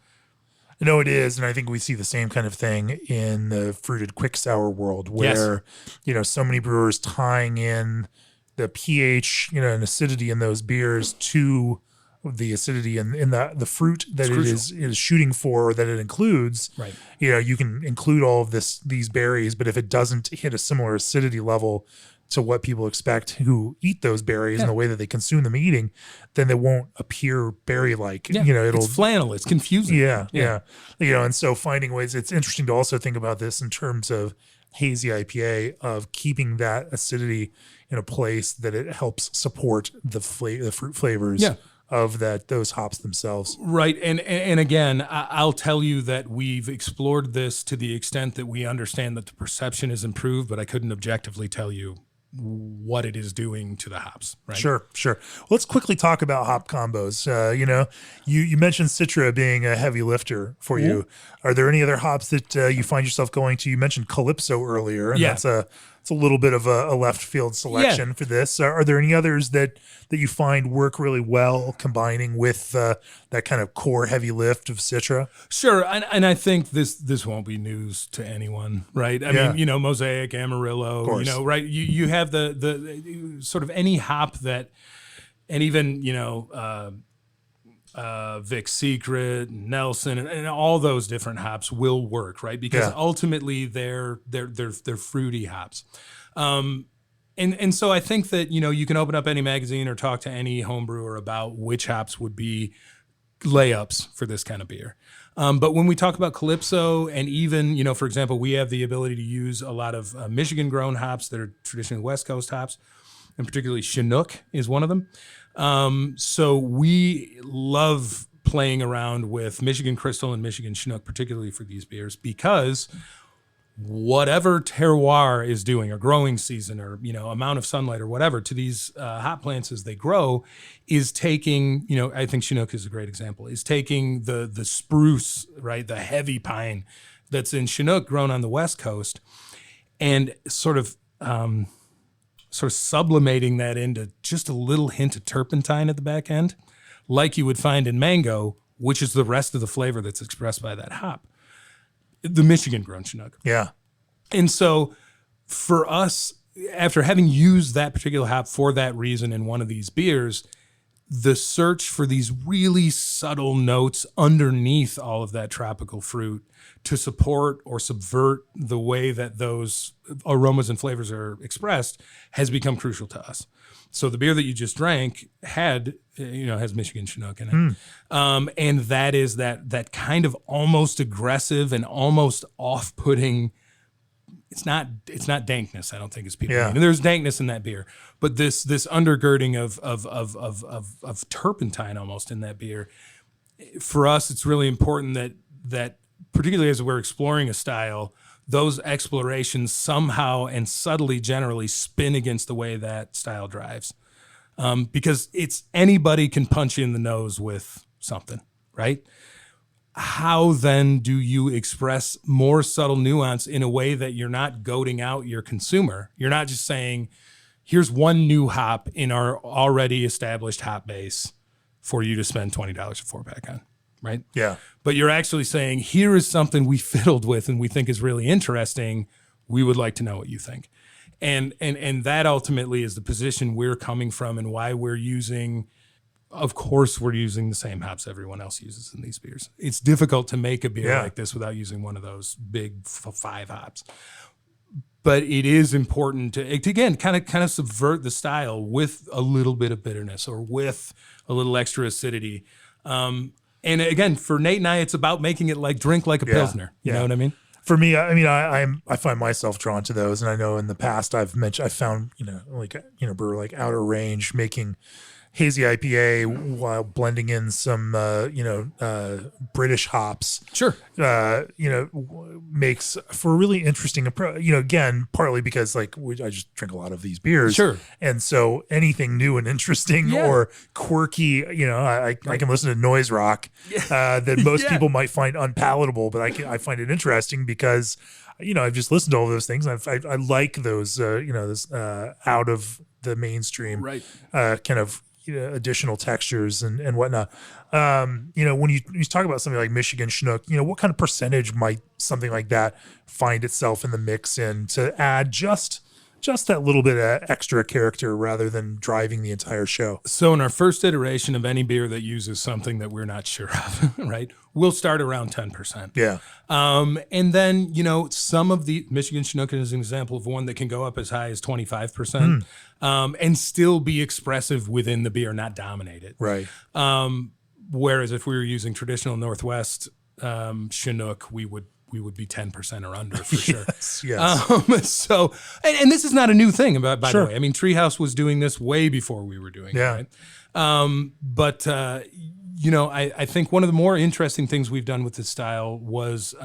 No, it is. And I think we see the same kind of thing in the fruited quick sour world where, so many brewers tying in the pH, and acidity in those beers to the acidity in the fruit that it is shooting for, or that it includes. Right. You can include all of these berries, but if it doesn't hit a similar acidity level to what people expect who eat those berries and the way that they consume them eating, then they won't appear berry-like. It's flannel. It's confusing. Yeah. And so finding ways, it's interesting to also think about this in terms of hazy IPA, of keeping that acidity in a place that it helps support the fruit flavors of those hops themselves. Right. And again, I'll tell you that we've explored this to the extent that we understand that the perception is improved, but I couldn't objectively tell you what it is doing to the hops. Right. Sure. Let's quickly talk about hop combos. You mentioned Citra being a heavy lifter for you. Are there any other hops that you find yourself going to? You mentioned Calypso earlier, and that's a little bit of a left field selection for this. Are there any others that you find work really well combining with that kind of core heavy lift of Citra? Sure, and I think this won't be news to anyone, right? I mean, Mosaic, Amarillo, right? You have the sort of any hop that, and even Vic's Secret, Nelson, and all those different hops will work, right? Because ultimately they're fruity hops. And so I think that, you can open up any magazine or talk to any home brewer about which hops would be layups for this kind of beer. But when we talk about Calypso, and even, for example, we have the ability to use a lot of Michigan grown hops that are traditionally West Coast hops, and particularly Chinook is one of them. So we love playing around with Michigan Crystal and Michigan Chinook, particularly for these beers, because whatever terroir is doing, or growing season, or amount of sunlight or whatever to these hop plants as they grow, is taking, I think Chinook is a great example, is taking the spruce, right, the heavy pine that's in Chinook grown on the West Coast, and sort of sublimating that into just a little hint of turpentine at the back end, like you would find in mango, which is the rest of the flavor that's expressed by that hop. The Michigan grown Chinook. Yeah. And so for us, after having used that particular hop for that reason in one of these beers, the search for these really subtle notes underneath all of that tropical fruit to support or subvert the way that those aromas and flavors are expressed has become crucial to us. So the beer that you just drank has Michigan Chinook in it. And that is that kind of almost aggressive and almost off-putting. It's not dankness, I don't think, as people mean. And there's dankness in that beer, but this undergirding of turpentine almost in that beer. For us, it's really important that particularly as we're exploring a style, those explorations somehow and subtly generally spin against the way that style drives. Because anybody can punch you in the nose with something, right? How then do you express more subtle nuance in a way that you're not goading out your consumer? You're not just saying, here's one new hop in our already established hop base for you to spend $20 a 4-pack on, right? Yeah. But you're actually saying, here is something we fiddled with and we think is really interesting. We would like to know what you think. And that ultimately is the position we're coming from, and why we're using, of course, we're using the same hops everyone else uses in these beers. It's difficult to make a beer like this without using one of those big 5 hops. But it is important to again, kind of subvert the style with a little bit of bitterness or with a little extra acidity. And again, for Nate and I, it's about making it drink like a Pilsner. You know what I mean? For me, I find myself drawn to those, and I know in the past I've found brewer like Outer Range making hazy IPA while blending in some, British hops. Sure. Makes for a really interesting approach. Again, partly because I just drink a lot of these beers. Sure. And so anything new and interesting or quirky, I can listen to noise rock that most people might find unpalatable, but I find it interesting because, I've just listened to all those things. I like those, this out of the mainstream kind of additional textures and whatnot. When you talk about something like Michigan Chinook, what kind of percentage might something like that find itself in the mix in to add just that little bit of extra character rather than driving the entire show? So in our first iteration of any beer that uses something that we're not sure of, right, we'll start around 10%. Yeah. And then, some of the Michigan Chinook is an example of one that can go up as high as 25%, and still be expressive within the beer, not dominate it. Right. Whereas if we were using traditional Northwest Chinook, we would be 10% or under for sure. Yes. So, and this is not a new thing, by the way. I mean, Treehouse was doing this way before we were doing it, right? I think one of the more interesting things we've done with this style was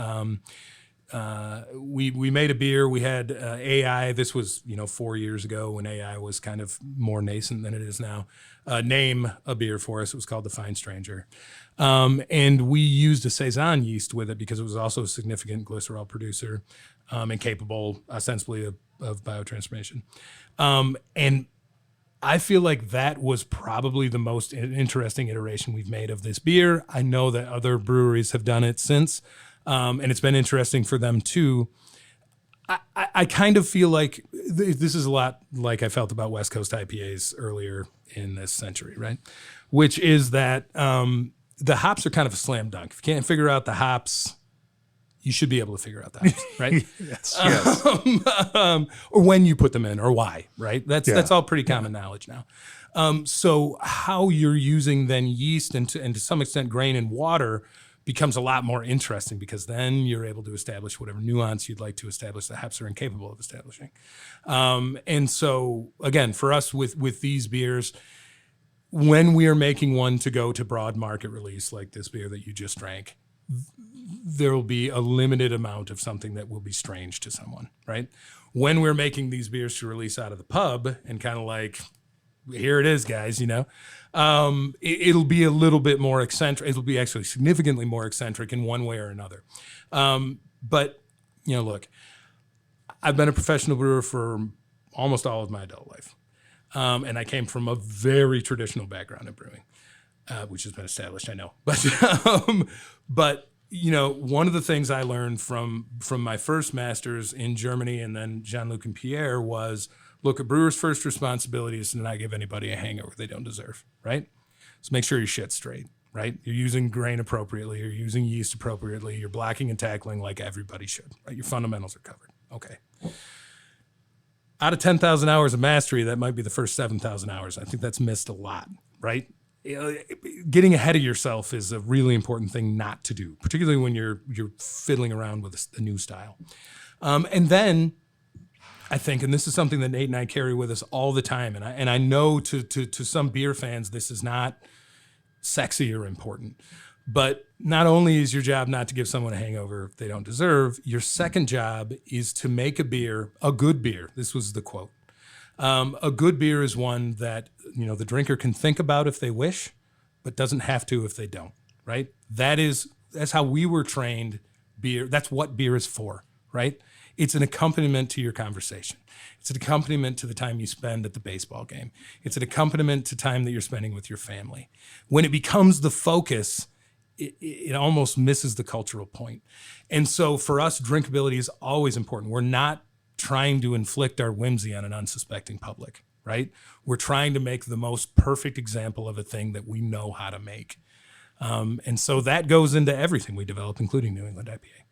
we made a beer. We had AI. This was 4 years ago when AI was kind of more nascent than it is now. Name a beer for us. It was called the Fine Stranger, and we used a saison yeast with it because it was also a significant glycerol producer and capable, ostensibly, of biotransformation. And I feel like that was probably the most interesting iteration we've made of this beer. I know that other breweries have done it since. And it's been interesting for them too. I kind of feel like this is a lot like I felt about West Coast IPAs earlier in this century, right? Which is that the hops are kind of a slam dunk. If you can't figure out the hops, you should be able to figure out the hops, right? Yes. Or when you put them in or why, right? That's all pretty common knowledge now. So how you're using then yeast and to some extent grain and water becomes a lot more interesting because then you're able to establish whatever nuance you'd like to establish that hops are incapable of establishing. And so, again, for us with these beers, when we are making one to go to broad market release, like this beer that you just drank, there will be a limited amount of something that will be strange to someone, right? When we're making these beers to release out of the pub and kind of like, here it is, guys, it'll be a little bit more eccentric. It'll be actually significantly more eccentric in one way or another. But, look, I've been a professional brewer for almost all of my adult life. And I came from a very traditional background in brewing, which has been established, I know. But one of the things I learned from my first master's in Germany and then Jean-Luc and Pierre was, look, a brewer's first responsibility is to not give anybody a hangover they don't deserve, right? So make sure your shit's straight, right? You're using grain appropriately, you're using yeast appropriately, you're blocking and tackling like everybody should, right? Your fundamentals are covered. Okay. Out of 10,000 hours of mastery, that might be the first 7,000 hours. I think that's missed a lot, right? Getting ahead of yourself is a really important thing not to do, particularly when you're fiddling around with the new style. And then I think, and this is something that Nate and I carry with us all the time, and I know to some beer fans this is not sexy or important, but not only is your job not to give someone a hangover they don't deserve, your second job is to make a beer, a good beer. This was the quote. A good beer is one that the drinker can think about if they wish, but doesn't have to if they don't, right? That's how we were trained beer. That's what beer is for, right? It's an accompaniment to your conversation. It's an accompaniment to the time you spend at the baseball game. It's an accompaniment to time that you're spending with your family. When it becomes the focus, it almost misses the cultural point. And so for us, drinkability is always important. We're not trying to inflict our whimsy on an unsuspecting public, right? We're trying to make the most perfect example of a thing that we know how to make. And so that goes into everything we develop, including New England IPA.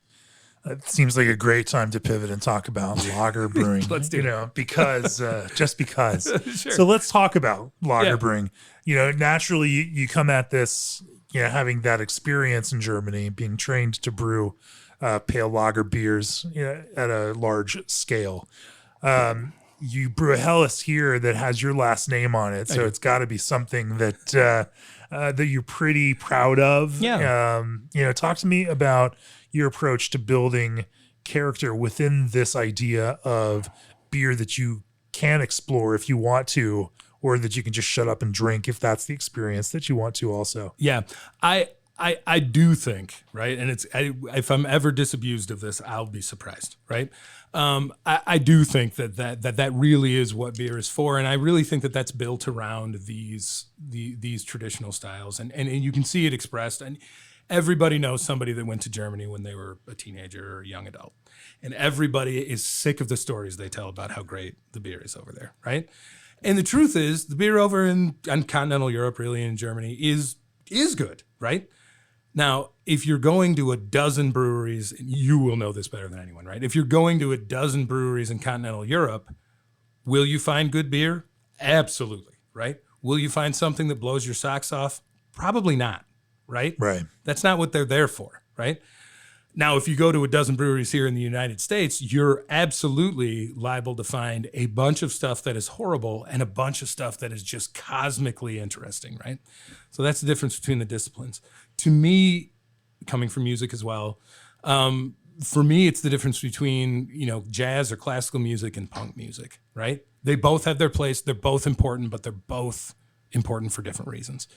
It seems like a great time to pivot and talk about lager brewing. Let's do it. Because just because. Sure. So let's talk about lager brewing. Naturally you come at this, having that experience in Germany, being trained to brew pale lager beers at a large scale. you brew a Helles here that has your last name on it, so it's got to be something that that you're pretty proud of. Yeah. Talk to me about your approach to building character within this idea of beer that you can explore if you want to, or that you can just shut up and drink if that's the experience that you want to also. Yeah. I do think, right, and if I'm ever disabused of this, I'll be surprised, right? I do think that really is what beer is for, and I really think that that's built around these traditional styles, and you can see it expressed. And everybody knows somebody that went to Germany when they were a teenager or a young adult, and everybody is sick of the stories they tell about how great the beer is over there, right? And the truth is, the beer over in continental Europe, really in Germany, is good, right? Now, if you're going to a dozen breweries, and you will know this better than anyone, right? If you're going to a dozen breweries in continental Europe, will you find good beer? Absolutely, right? Will you find something that blows your socks off? Probably not, right? Right. That's not what they're there for, right? Now, if you go to a dozen breweries here in the United States, you're absolutely liable to find a bunch of stuff that is horrible and a bunch of stuff that is just cosmically interesting, right? So that's the difference between the disciplines. To me, coming from music as well, for me, it's the difference between, jazz or classical music and punk music, right? They both have their place. They're both important, but they're both important for different reasons.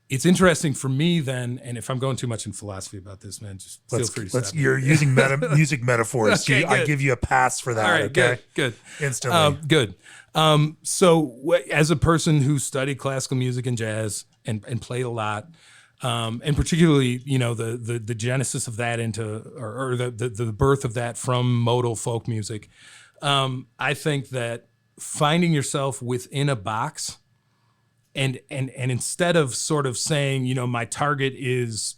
It's interesting for me then, and if I'm going too much in philosophy about this, man, just feel free to stop me. You're using music metaphors. Okay, I give you a pass for that. All right, okay? Good. Instantly. Good. So as a person who studied classical music and jazz and played a lot, and particularly, the genesis of that into, or the birth of that from modal folk music, I think that finding yourself within a box, and instead of sort of saying, my target is,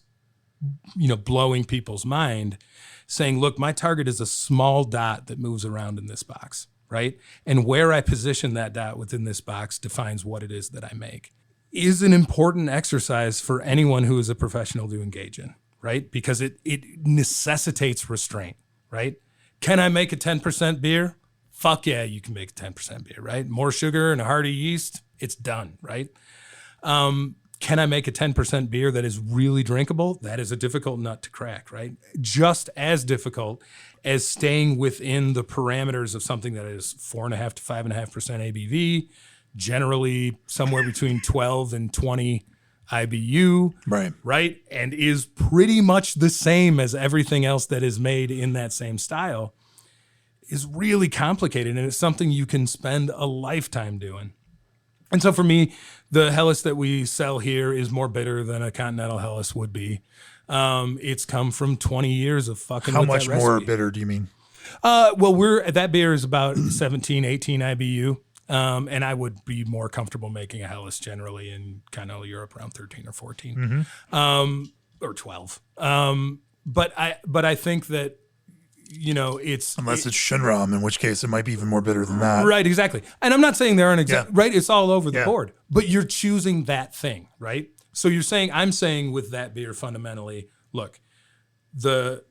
blowing people's mind, saying, look, my target is a small dot that moves around in this box, right? And where I position that dot within this box defines what it is that I make, is an important exercise for anyone who is a professional to engage in, right? Because it necessitates restraint, right? Can I make a 10% beer? Fuck yeah, you can make a 10% beer, right? More sugar and a hearty yeast, it's done, right? Can I make a 10% beer that is really drinkable? That is a difficult nut to crack, right? Just as difficult as staying within the parameters of something that is 4.5 to 5.5% ABV, generally somewhere between 12 and 20 IBU, right? And is pretty much the same as everything else that is made in that same style, is really complicated, and it's something you can spend a lifetime doing. And so for me, the Helles that we sell here is more bitter than a continental Helles would be. It's come from 20 years of fucking How with much that recipe. more bitter do you mean? Well, that beer is about 17, 18 IBU. And I would be more comfortable making a Helles generally in continental Europe around 13 or 14, or 12. But I think that, it's... Unless it's Shinram, in which case it might be even more bitter than that. Right, exactly. And I'm not saying there aren't right? It's all over the board. But you're choosing that thing, right? So I'm saying with that beer fundamentally, look, the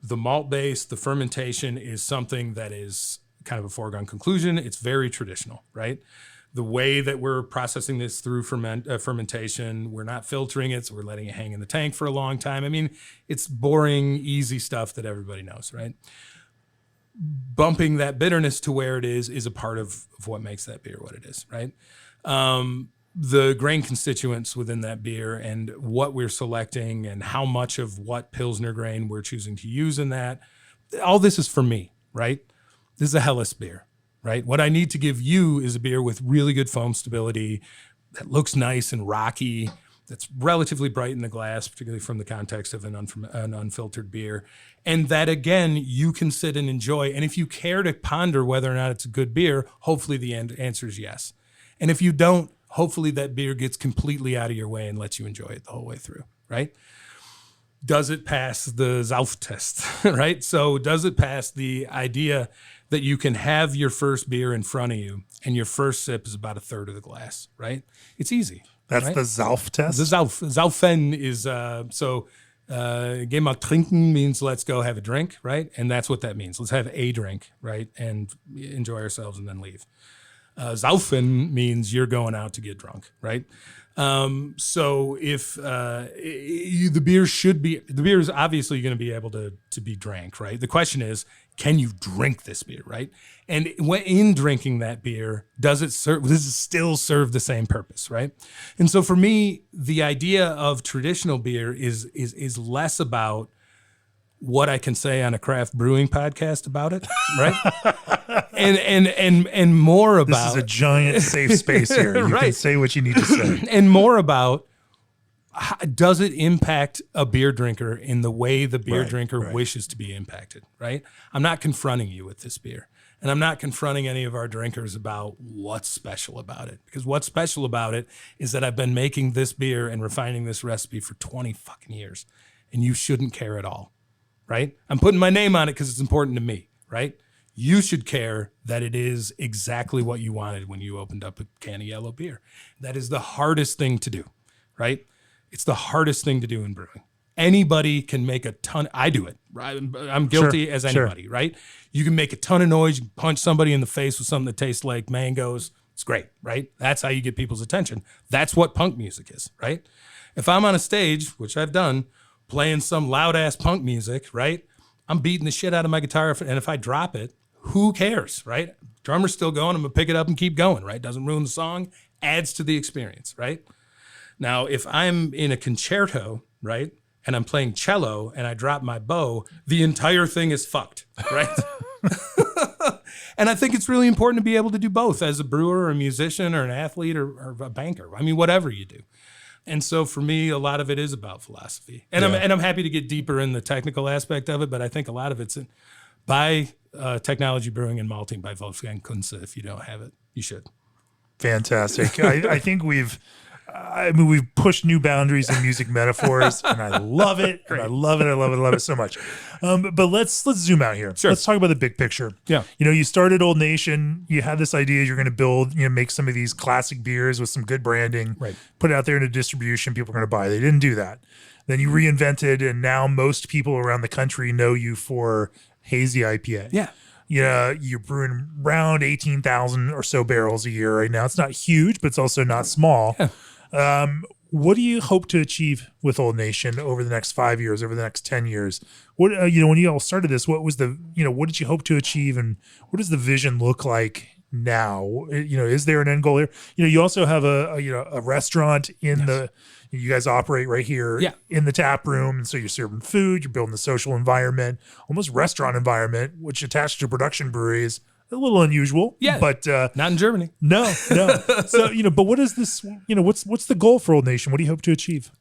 malt base, the fermentation is something that is kind of a foregone conclusion. It's very traditional, right? The way that we're processing this through fermentation, we're not filtering it, so we're letting it hang in the tank for a long time. I mean, it's boring, easy stuff that everybody knows, right? Bumping that bitterness to where it is a part of what makes that beer what it is, right? The grain constituents within that beer and what we're selecting and how much of what Pilsner grain we're choosing to use in that, all this is for me, right? This is a Helles beer. Right? What I need to give you is a beer with really good foam stability that looks nice and rocky, that's relatively bright in the glass, particularly from the context of an unfiltered beer. And that, again, you can sit and enjoy. And if you care to ponder whether or not it's a good beer, hopefully the answer is yes. And if you don't, hopefully that beer gets completely out of your way and lets you enjoy it the whole way through, right? Does it pass the Sauf test, right? So does it pass the idea that you can have your first beer in front of you and your first sip is about a third of the glass, right? It's easy. That's right? the Sauf test? The Saufen is, Geh mal trinken means let's go have a drink, right? And that's what that means. Let's have a drink, right? And enjoy ourselves and then leave. Saufen means you're going out to get drunk, right? So if the beer is obviously going to be able to be drank, right? The question is, can you drink this beer, right? And when in drinking that beer, does it still serve the same purpose, right? And so for me, the idea of traditional beer is less about what I can say on a craft brewing podcast about it, right? and more about, this is a giant safe space here. You right. can say what you need to say. And more about, does it impact a beer drinker in the way the beer drinker wishes to be impacted, right? I'm not confronting you with this beer. And I'm not confronting any of our drinkers about what's special about it. Because what's special about it is that I've been making this beer and refining this recipe for 20 fucking years. And you shouldn't care at all, right? I'm putting my name on it because it's important to me, right? You should care that it is exactly what you wanted when you opened up a can of yellow beer. That is the hardest thing to do, right? It's the hardest thing to do in brewing. Anybody can make a ton. I do it. Right? I'm guilty as anybody, right? You can make a ton of noise. You can punch somebody in the face with something that tastes like mangoes. It's great, right? That's how you get people's attention. That's what punk music is, right? If I'm on a stage, which I've done, playing some loud ass punk music, right? I'm beating the shit out of my guitar, and if I drop it, who cares, right? Drummer's still going. I'm gonna pick it up and keep going, right? Doesn't ruin the song. Adds to the experience, right? Now, if I'm in a concerto, right, and I'm playing cello and I drop my bow, the entire thing is fucked, right? And I think it's really important to be able to do both as a brewer or a musician or an athlete or a banker. I mean, whatever you do. And so for me, a lot of it is about philosophy. And I'm happy to get deeper in the technical aspect of it, but I think a lot of it's by Technology Brewing and Malting by Wolfgang Kunze. If you don't have it, you should. Fantastic. I think we've pushed new boundaries in music metaphors, and I love it. And I love it so much. But let's zoom out here. Sure. Let's talk about the big picture. Yeah. You started Old Nation. You had this idea you're going to build, make some of these classic beers with some good branding, right? Put it out there into distribution. People are going to buy. They didn't do that. Then you reinvented, and now most people around the country know you for Hazy IPA. Yeah. You're brewing around 18,000 or so barrels a year right now. It's not huge, but it's also not small. Yeah. What do you hope to achieve with Old Nation over the next 5 years, over the next 10 years? What, when you all started this, what was what did you hope to achieve, and what does the vision look like now? Is there an end goal here? You also have a restaurant in you guys operate right here in the tap room. And so you're serving food, you're building the social environment, almost restaurant environment, which attached to production breweries, a little unusual. Yeah. But not in Germany. No. So, but what is this, what's the goal for Old Nation? What do you hope to achieve?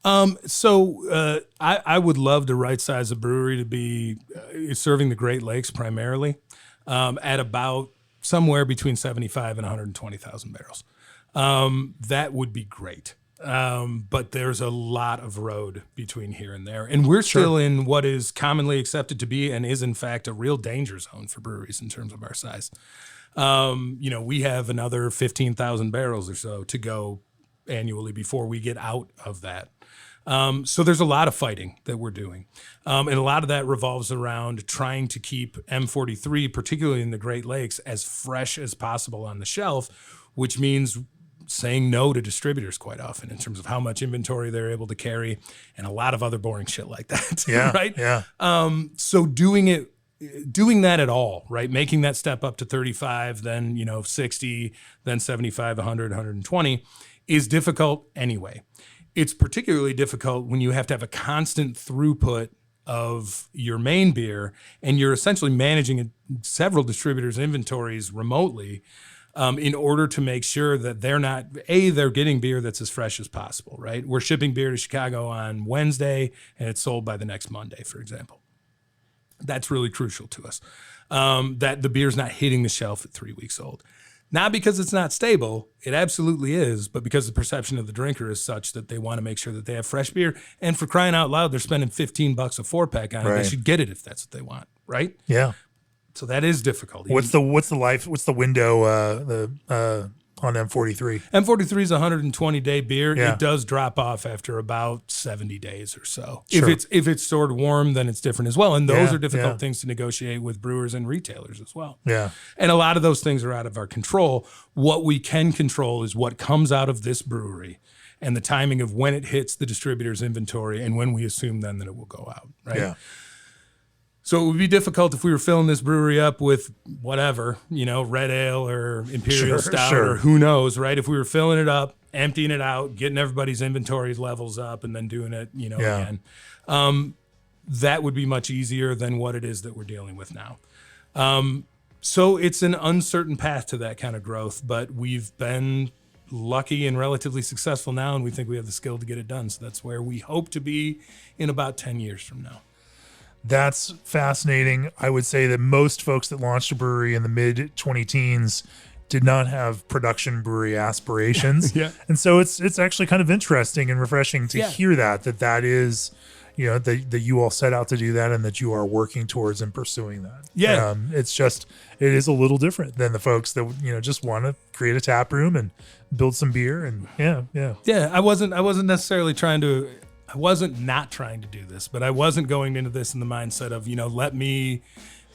So I would love to right size a brewery to be serving the Great Lakes primarily at about somewhere between 75 and 120,000 barrels. That would be great. But there's a lot of road between here and there. And we're still in what is commonly accepted to be and is in fact a real danger zone for breweries in terms of our size. We have another 15,000 barrels or so to go annually before we get out of that. So there's a lot of fighting that we're doing. And a lot of that revolves around trying to keep M43, particularly in the Great Lakes, as fresh as possible on the shelf, which means saying no to distributors quite often in terms of how much inventory they're able to carry and a lot of other boring shit like that. Yeah. Right. Yeah. So doing that at all, right? Making that step up to 35, then, 60, then 75, 100, 120 is difficult anyway. It's particularly difficult when you have to have a constant throughput of your main beer and you're essentially managing several distributors' inventories remotely. In order to make sure that they're getting beer that's as fresh as possible, right? We're shipping beer to Chicago on Wednesday and it's sold by the next Monday, for example. That's really crucial to us, that the beer's not hitting the shelf at 3 weeks old. Not because it's not stable, it absolutely is, but because the perception of the drinker is such that they want to make sure that they have fresh beer. And for crying out loud, they're spending $15 a 4-pack on it. They should get it if that's what they want, right? Yeah. So that is difficult. What's the window, on M43. M43 is a 120-day beer. Yeah. It does drop off after about 70 days or so. Sure. If it's stored warm, then it's different as well. And those Yeah, are difficult yeah. things to negotiate with brewers and retailers as well. Yeah. And a lot of those things are out of our control. What we can control is what comes out of this brewery and the timing of when it hits the distributor's inventory and when we assume then that it will go out, right? Yeah. So it would be difficult if we were filling this brewery up with whatever, red ale or imperial stout or who knows, right? If we were filling it up, emptying it out, getting everybody's inventory levels up, and then doing it, again, that would be much easier than what it is that we're dealing with now. So it's an uncertain path to that kind of growth, but we've been lucky and relatively successful now, and we think we have the skill to get it done. So that's where we hope to be in about 10 years from now. That's fascinating. I would say that most folks that launched a brewery in the mid 20-teens did not have production brewery aspirations. Yeah. And so it's actually kind of interesting and refreshing to hear that is, that you all set out to do that and that you are working towards and pursuing that. Yeah. It is a little different than the folks that, just want to create a tap room and build some beer. And Yeah. I wasn't necessarily I wasn't not trying to do this, but I wasn't going into this in the mindset of, let me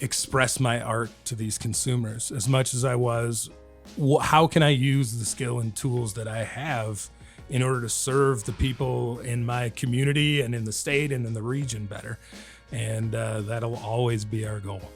express my art to these consumers as much as I was, how can I use the skill and tools that I have in order to serve the people in my community and in the state and in the region better? And that'll always be our goal.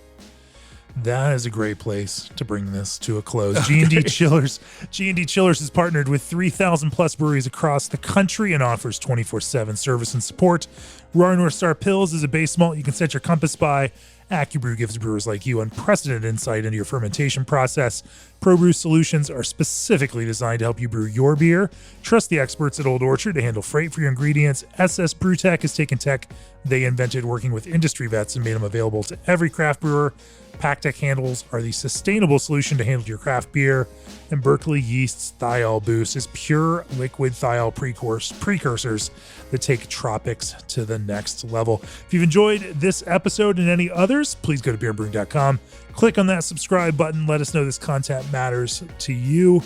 That is a great place to bring this to a close. G&D Chillers. G&D Chillers has partnered with 3,000 plus breweries across the country and offers 24/7 service and support. Raw North Star Pils is a base malt you can set your compass by. AccuBrew gives brewers like you unprecedented insight into your fermentation process. ProBrew solutions are specifically designed to help you brew your beer. Trust the experts at Old Orchard to handle freight for your ingredients. SS Brewtech has taken tech they invented working with industry vets and made them available to every craft brewer. PackTech handles are the sustainable solution to handle your craft beer. And Berkeley Yeast's Thiol Boost is pure liquid thiol precursors that take tropics to the next level. If you've enjoyed this episode and any others, please go to beerandbrewing.com. Click on that subscribe button. Let us know this content matters to you.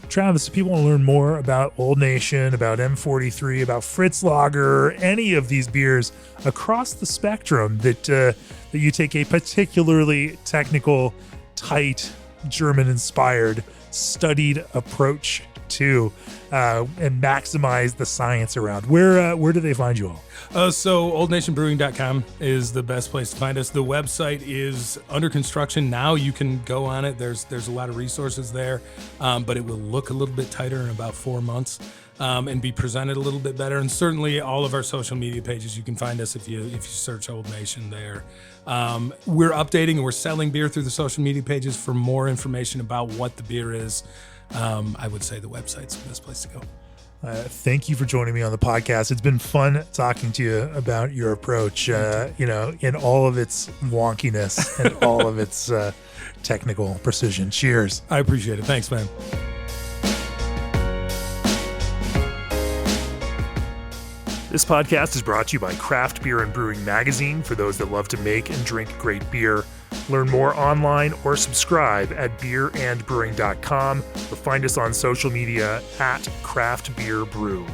Travis, if people want to learn more about Old Nation, about M43, about Fritts Lager, any of these beers across the spectrum that you take a particularly technical, tight, German-inspired, studied approach to and maximize the science around, where do they find you all? So oldnationbrewing.com is the best place to find us. The website is under construction now. You can go on it. There's a lot of resources there, but it will look a little bit tighter in about 4 months and be presented a little bit better. And certainly all of our social media pages, you can find us if you search Old Nation there. We're updating and we're selling beer through the social media pages. For more information about what the beer is, I would say the website's the best place to go. Thank you for joining me on the podcast. It's been fun talking to you about your approach, in all of its wonkiness and all of its technical precision. Cheers. I appreciate it. Thanks, man. This podcast is brought to you by Craft Beer and Brewing Magazine for those that love to make and drink great beer. Learn more online or subscribe at beerandbrewing.com or find us on social media at Craft Beer Brew.